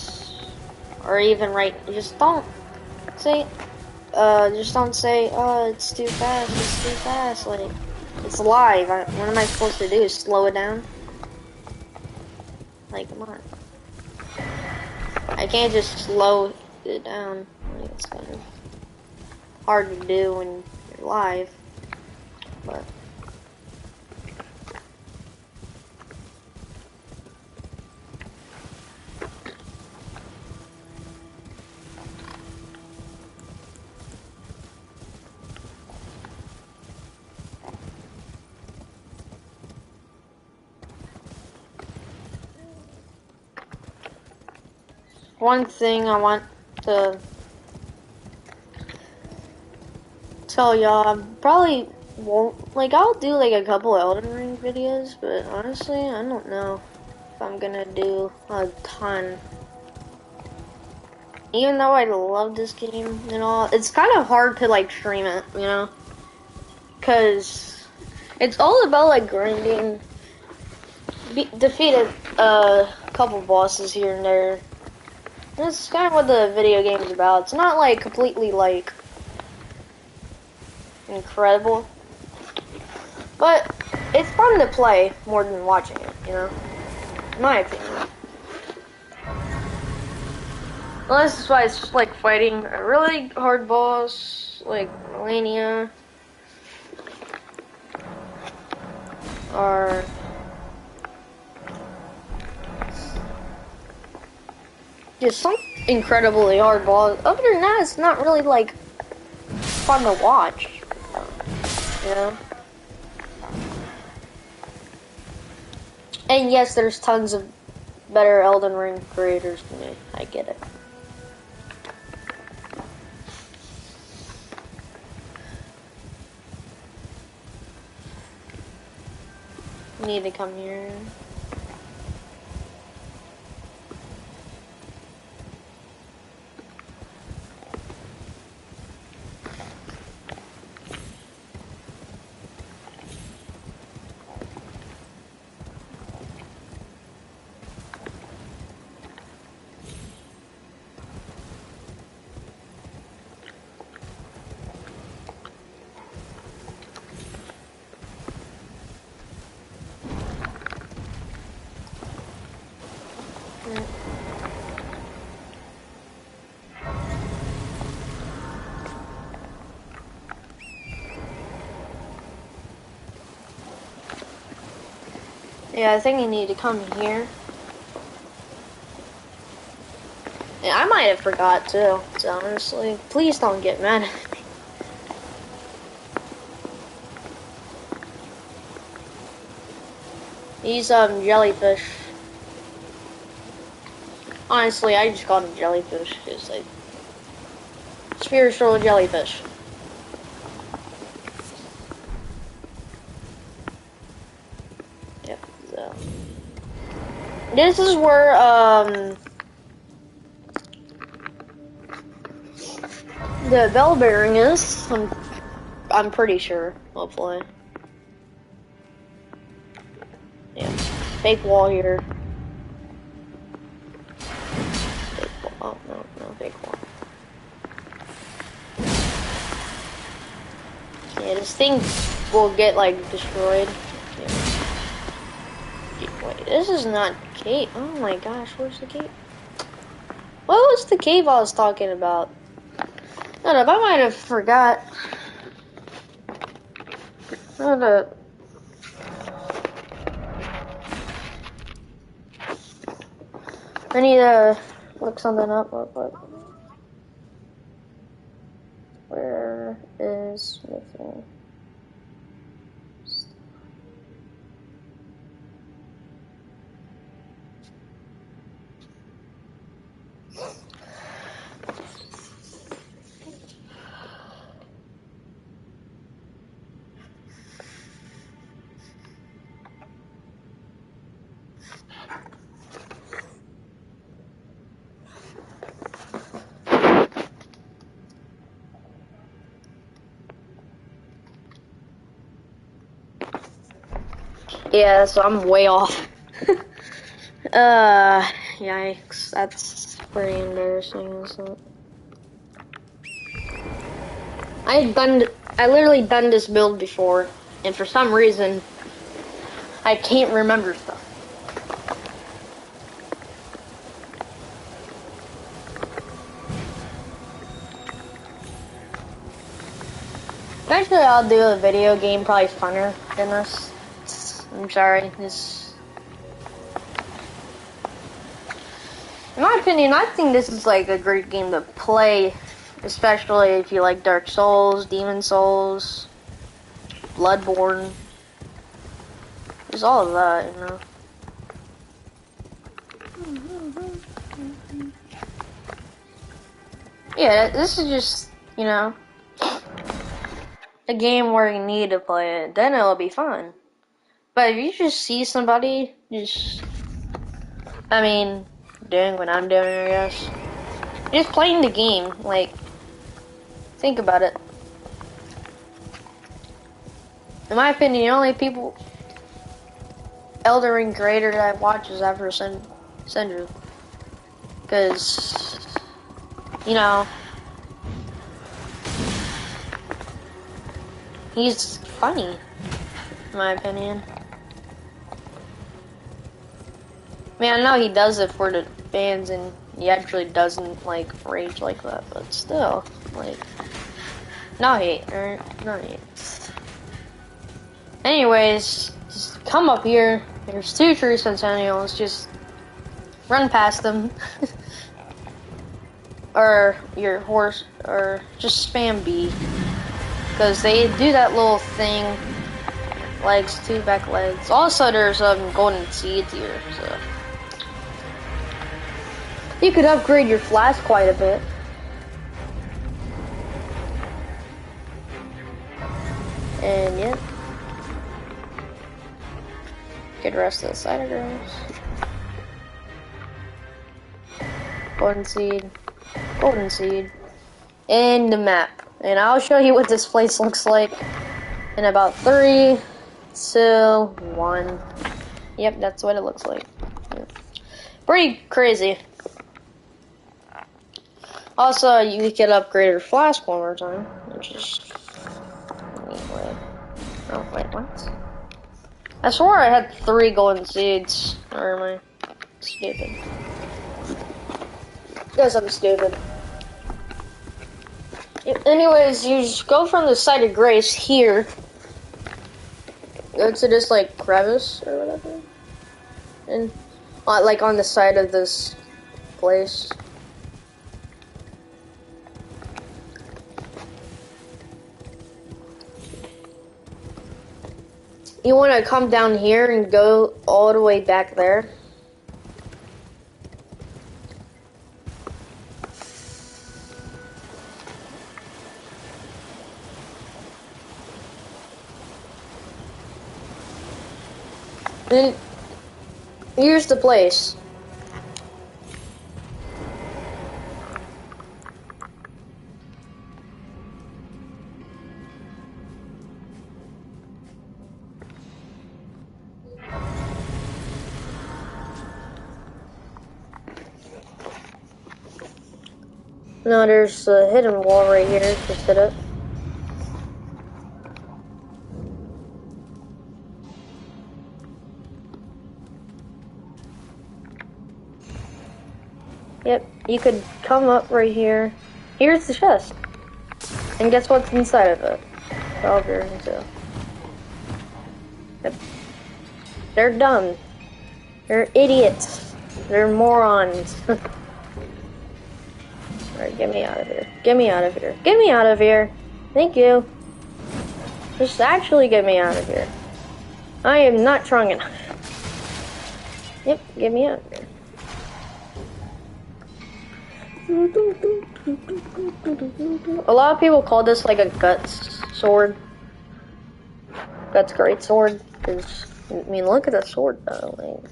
or even write, just don't say, oh, it's too fast, like, it's live. What am I supposed to do, slow it down? Like, come on. I can't just slow it down. Like, it's kind of hard to do when you're live, but one thing I want to tell y'all, I probably won't, like, I'll do, like, a couple Elden Ring videos, but honestly, I don't know if I'm gonna do a ton. Even though I love this game and all, it's kind of hard to, like, stream it, you know? Because it's all about, like, grinding, defeated a couple bosses here and there. That's kind of what the video game is about. It's not, like, completely, like, incredible. But it's fun to play more than watching it, you know? In my opinion. Well, this is why it's just like fighting a really hard boss, like Melania. Or just some incredibly hard boss. Other than that, it's not really like fun to watch. You know? And yes, there's tons of better Elden Ring creators than me. I get it. Need to come here. Yeah, I think you need to come here. Yeah, I might have forgot too, so honestly. Please don't get mad at me. These jellyfish. Honestly, I just call them jellyfish because like spiritual jellyfish. Yep. So this is where the bell bearing is. I'm pretty sure. Hopefully. Yeah. Fake wall here. Fake wall. Oh no, fake wall. Yeah, this thing will get like destroyed. Yeah. Wait, this is not cave. Oh my gosh, where's the cave? What was the cave I was talking about? I don't know, I might have forgot. I need to look something up real quick. Where is the thing? Yeah, so I'm way off. Yikes, that's pretty embarrassing, isn't it? I literally done this build before, and for some reason, I can't remember stuff. Eventually I'll do a video game, probably funner than this. I'm sorry, this... In my opinion, I think this is like a great game to play, especially if you like Dark Souls, Demon Souls, Bloodborne. There's all of that, you know. Yeah, this is just, you know, a game where you need to play it. Then it'll be fun. But if you just see somebody just, I mean, doing what I'm doing, I guess. Just playing the game, like, think about it. In my opinion, the only people Elden Ring creator that I watch is after Sendru. Because, you know, he's funny, in my opinion. I mean, I know he does it for the fans and he actually doesn't, like, rage like that, but still, like, no hate, right? No hate. Anyways, just come up here. There's 2 tree centennials. Just run past them. Or your horse, or just spam B. Because they do that little thing. Legs, 2 back legs. Also, there's golden seeds here, so. You could upgrade your flask quite a bit. And yeah. Get the rest of the cider girls. Golden seed. Golden seed. And the map. And I'll show you what this place looks like in about 3, 2, 1. Yep, that's what it looks like. Yep. Pretty crazy. Also, you can upgrade your flask one more time, which is... Wait. Oh, wait, what? I swore I had 3 golden seeds. Or am I stupid? Guess I'm stupid. Anyways, you just go from the site of grace here. Go to this, like, crevice or whatever. And, like, on the side of this place. You want to come down here and go all the way back there. And here's the place. No, there's a hidden wall right here to set up. Yep, you could come up right here. Here's the chest. And guess what's inside of it? Dogger and so. Yep. They're dumb. They're idiots. They're morons. Alright, get me out of here. Get me out of here. Get me out of here. Thank you. Just actually get me out of here. I am not strong enough. Yep, get me out of here. A lot of people call this like a guts sword. Guts great sword. Cause, I mean, look at the sword though. Like,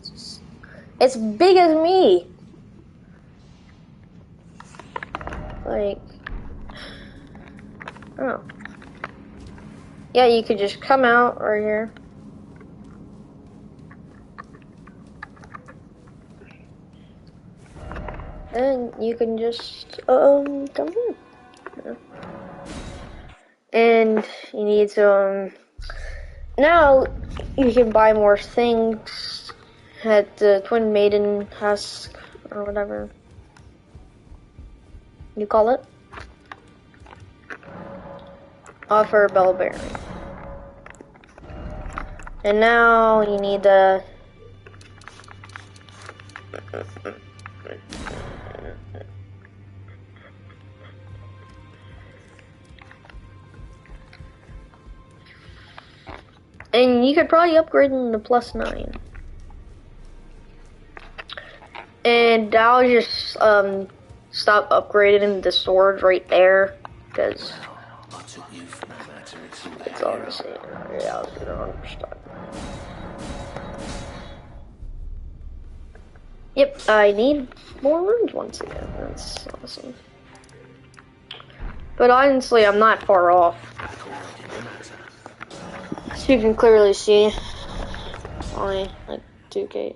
it's big as me. Like, oh. Yeah, you could just come out right here. And you can just, come here. Yeah. And you need to, now you can buy more things at the Twin Maiden Husk, or whatever you call it. Offer bell bearing. And now you need to and you could probably upgrade them to +9. And I'll just stop upgrading the swords right there, because I took you for no matter. It's all it's out your obviously own. yeah, I was gonna understand. Yep, I need more runes once again. That's awesome. But honestly, I'm not far off. Already no matter. As you can clearly see, only like 2k.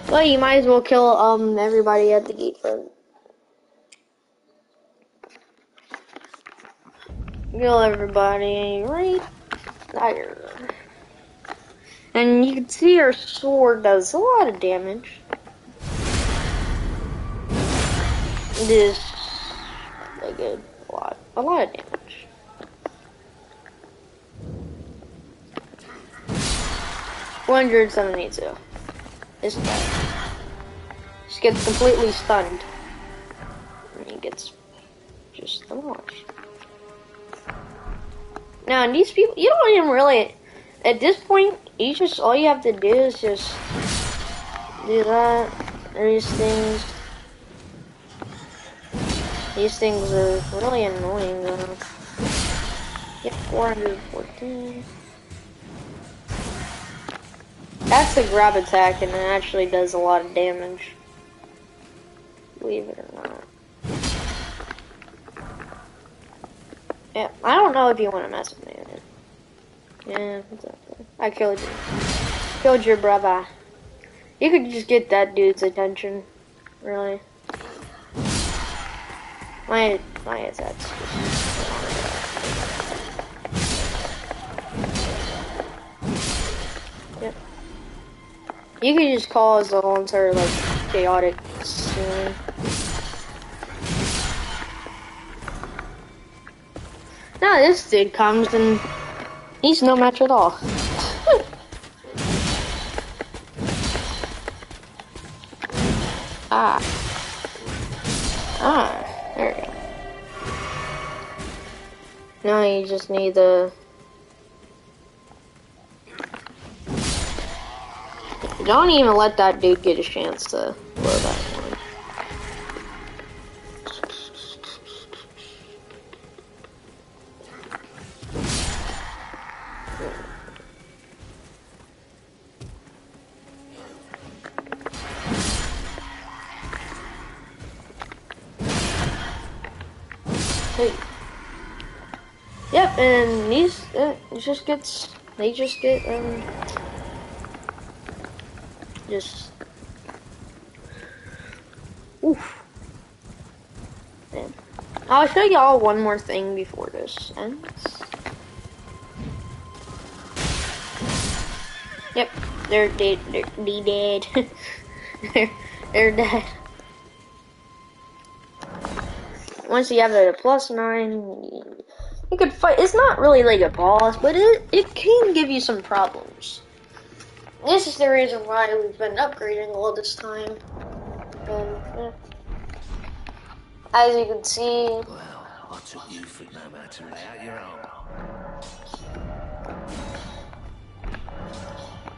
Well, you might as well kill everybody at the gate front. Kill everybody right there. And you can see our sword does a lot of damage. It is like a lot of damage. $172. Isn't bad. Just gets completely stunned. And he gets just demolished. Now, and these people, you don't even really, at this point, all you have to do is just do that. These things. These things are really annoying though. Get 414. That's a grab attack and it actually does a lot of damage. Believe it or not. Yeah, I don't know if you want to mess with me with it. Yeah, exactly. I killed you. Killed your brother. You could just get that dude's attention. Really. My attacks. Yep. You could just cause the whole entire like chaotic scene. Now this dude comes and he's no match at all. Ah, there we go. Now you just need the. Don't even let that dude get a chance to blow that one. Hey. Yep, and these they just get just oof. Man. I'll show y'all one more thing before this ends. Yep, they're dead. They're dead. they're dead. Once you have a +9, you could fight. It's not really like a boss, but it can give you some problems. This is the reason why we've been upgrading all this time. Yeah. As you can see, Well, I took you for no matter. It's out your own.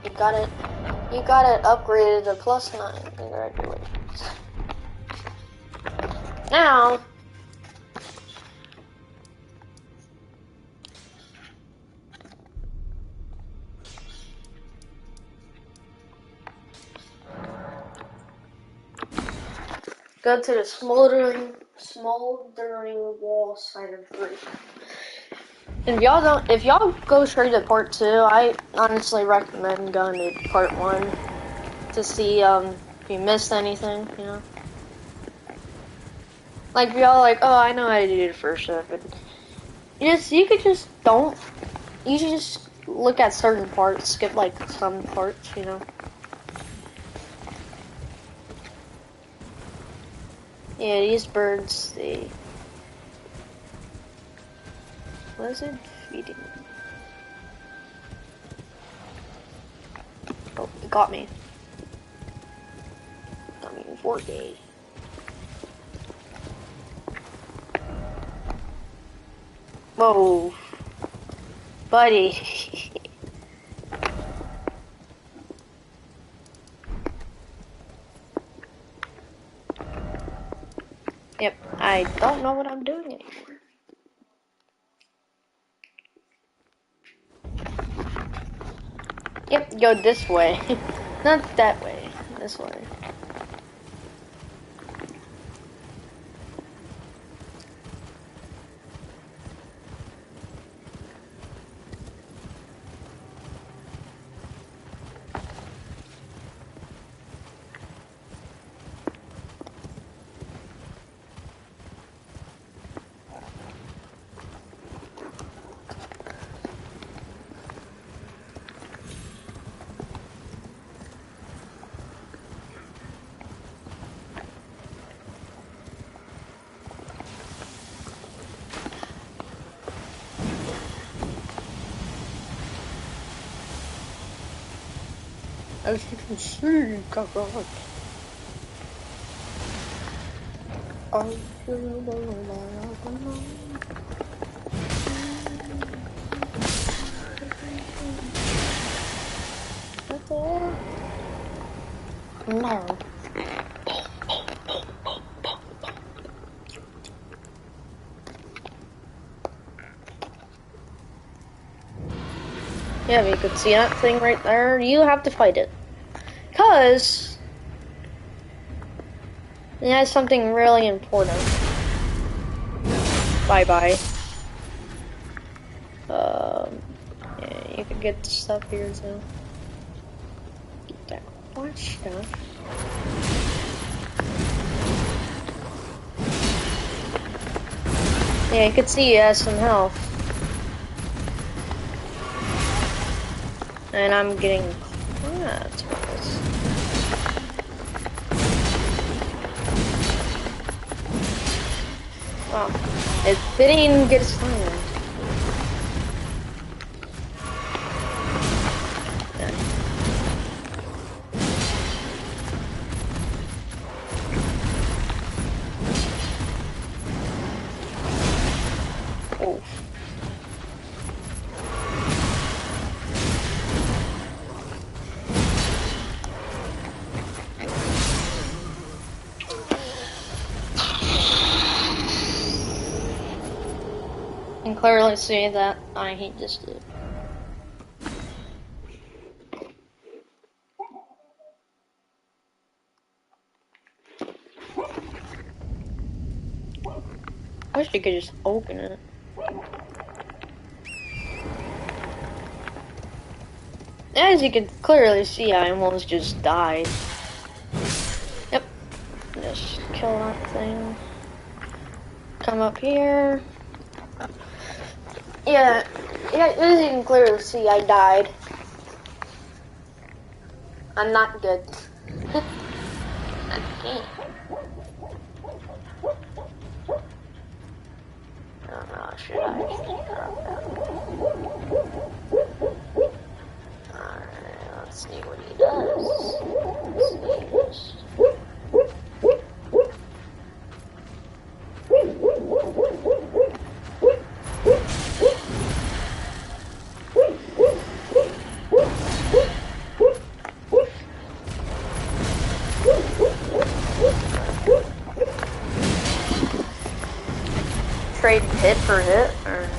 you got it upgraded to +9. Congratulations. Now, go to the smoldering wall side of 3. And if y'all go straight to part 2, I honestly recommend going to part 1 to see if you missed anything, you know. Like if y'all like, oh, I know how to do the first step, but you should just look at certain parts, skip like some parts, you know. Yeah, these birds, what is it? Feeding. Oh, it got me. Got me in 4K. Whoa. Buddy. Yep, I don't know what I'm doing anymore. Yep, go this way. Not that way. This way. As you can see, cockroach. I feel the no. Yeah, you could see that thing right there. You have to fight it. Because it has something really important. Bye-bye. Yeah, you can get the stuff here too. Get that watch stuff. Yeah, you can see it has some health. And I'm getting clapped with this. Wow. It didn't even get slammed. Oh. You can clearly see that I hate this dude. I wish you could just open it. As you can clearly see, I almost just died. Yep. Just kill that thing. Come up here. Yeah, as you can clearly see, I died. I'm not good. I can't. I don't know, should I actually drop down? Alright, let's see what he does. Let's see. Trade hit for hit. Alright.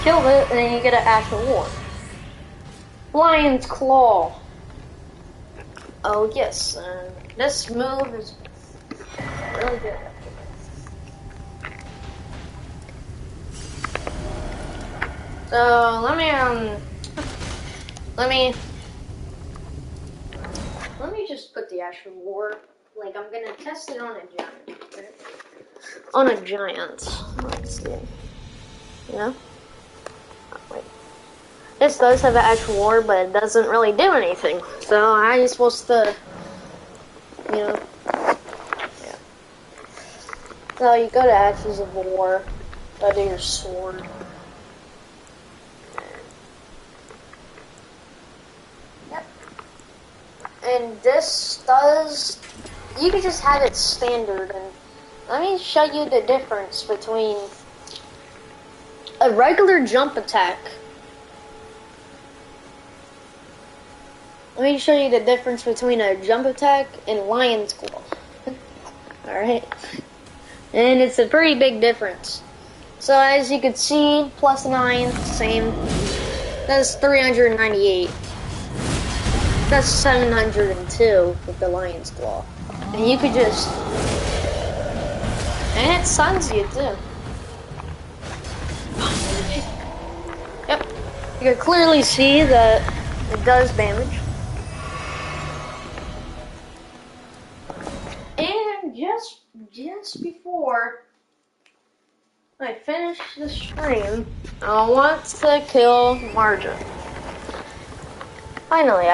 Kill it, and then you get an Ash Award. Lion's Claw. Oh yes, this move is really good. So let me just put the actual war. Like I'm gonna test it on a giant. Okay? On a giant. Let's see. Yeah. Oh, wait. This does have an actual war, but it doesn't really do anything. So how are you supposed to, you know? Yeah. So you go to Ashes of War, go to your sword. Yep. And this does, you can just have it standard. And let me show you the difference between a regular jump attack. Let me show you the difference between a jump attack and lion's claw. Alright. And it's a pretty big difference. So as you can see, +9, same. That's 398. That's 702 with the lion's claw. And you could just... And it stuns you too. Yep. You can clearly see that it does damage. And just before I finish the stream, I want to kill Margin. Finally,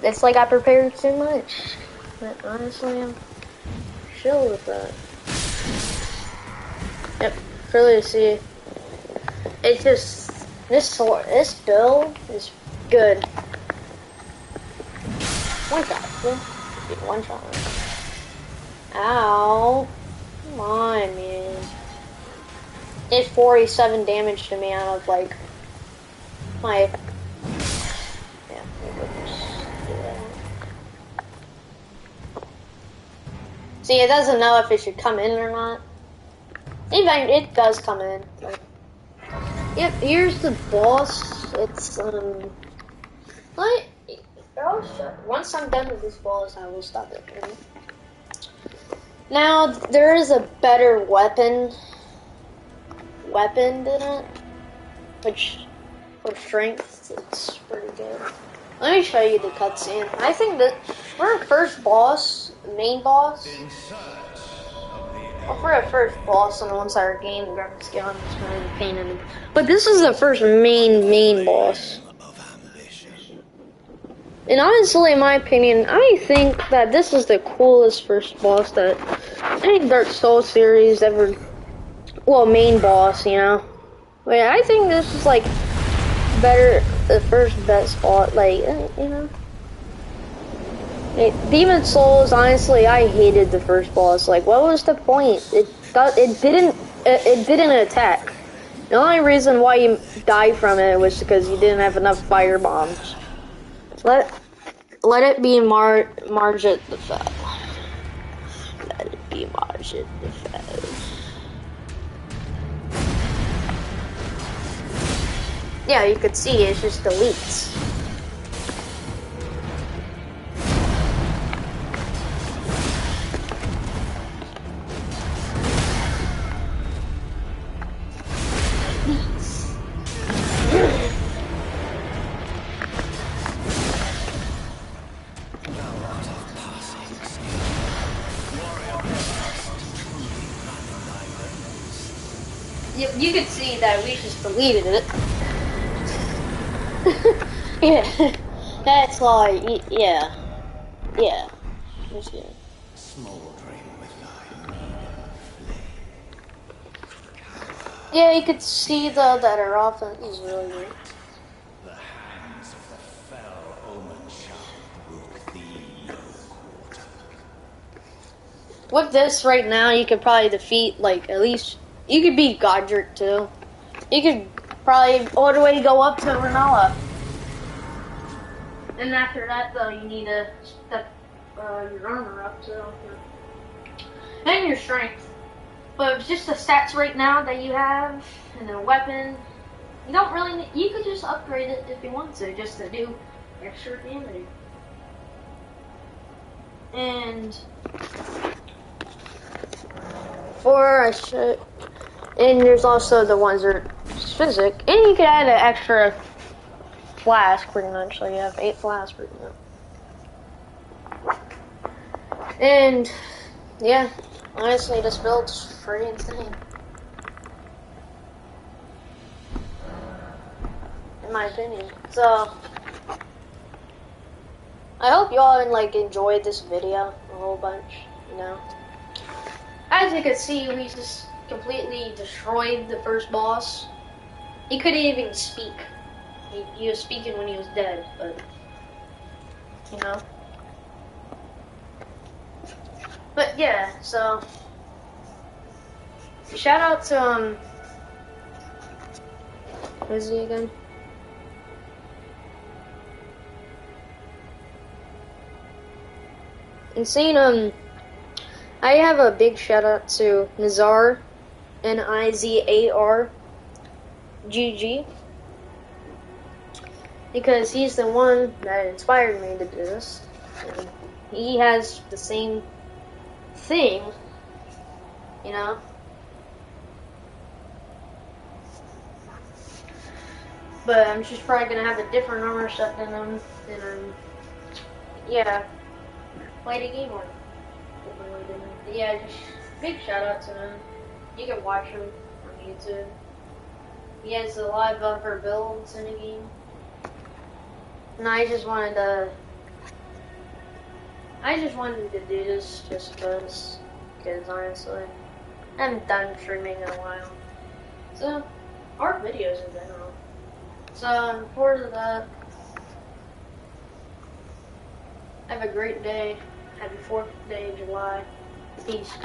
it's like I prepared too much. But honestly, I'm chill with that. Yep, clearly see. It's just, this build is good. One shot, one shot. Ow. Come on, man. It's 47 damage to me out of, like, my... Yeah, we'll just do that. See, it doesn't know if it should come in or not. Even it does come in. Like, yep, here's the boss. It's, like, once I'm done with this boss, I will stop it. Now, there is a better weapon than it, which, for strength, it's pretty good. Let me show you the cutscene. I think that for a first boss, main boss, well, for a first boss on the one-sided game, the graphics scale is kind of a pain in the... But this is the first main boss. And honestly, in my opinion, I think that this is the coolest first boss that any Dark Souls series ever... Well, main boss, you know? But I think this is, like, better, the first best boss, like, you know? Demon Souls, honestly, I hated the first boss. Like, what was the point? It didn't attack. The only reason why you died from it was because you didn't have enough fire bombs. Let it be Margit the Fell. Let it be Margit the Fell. Yeah, you could see it's just deletes. You could see that we just deleted it. Yeah, that's like, yeah. Just kidding. Yeah, you could see though that our offense is really good. The hands of the fell omen shall brook thee. With this right now, you could probably defeat, like, at least, you could beat Godric too. You could probably all the way go up to Renala. And after that, though, you need to step your armor up, so. And your strength. But it's just the stats right now that you have, and the weapon, you don't really need, you could just upgrade it if you want to, just to do extra damage. And and there's also the ones that are physic, and you can add an extra flask pretty much. So you have 8 flasks pretty much. And yeah, honestly, this build's pretty insane, in my opinion. So I hope y'all like enjoyed this video a whole bunch. You know, as you can see, we just completely destroyed the first boss. He couldn't even speak. He was speaking when he was dead, but you know. But yeah, so shout out to what is he again? Insane. I have a big shout out to Nizar, Nizar GG, because he's the one that inspired me to do this. And he has the same thing, you know. But I'm just probably gonna have a different armor set than him, and yeah, play the game more. Yeah, just big shout out to him. You can watch him on YouTube. He has a lot of other builds in the game. And I just wanted to do this just because honestly, I haven't done streaming in a while. So, art videos in general. So, for that, have a great day. Happy 4th day of July. Peace.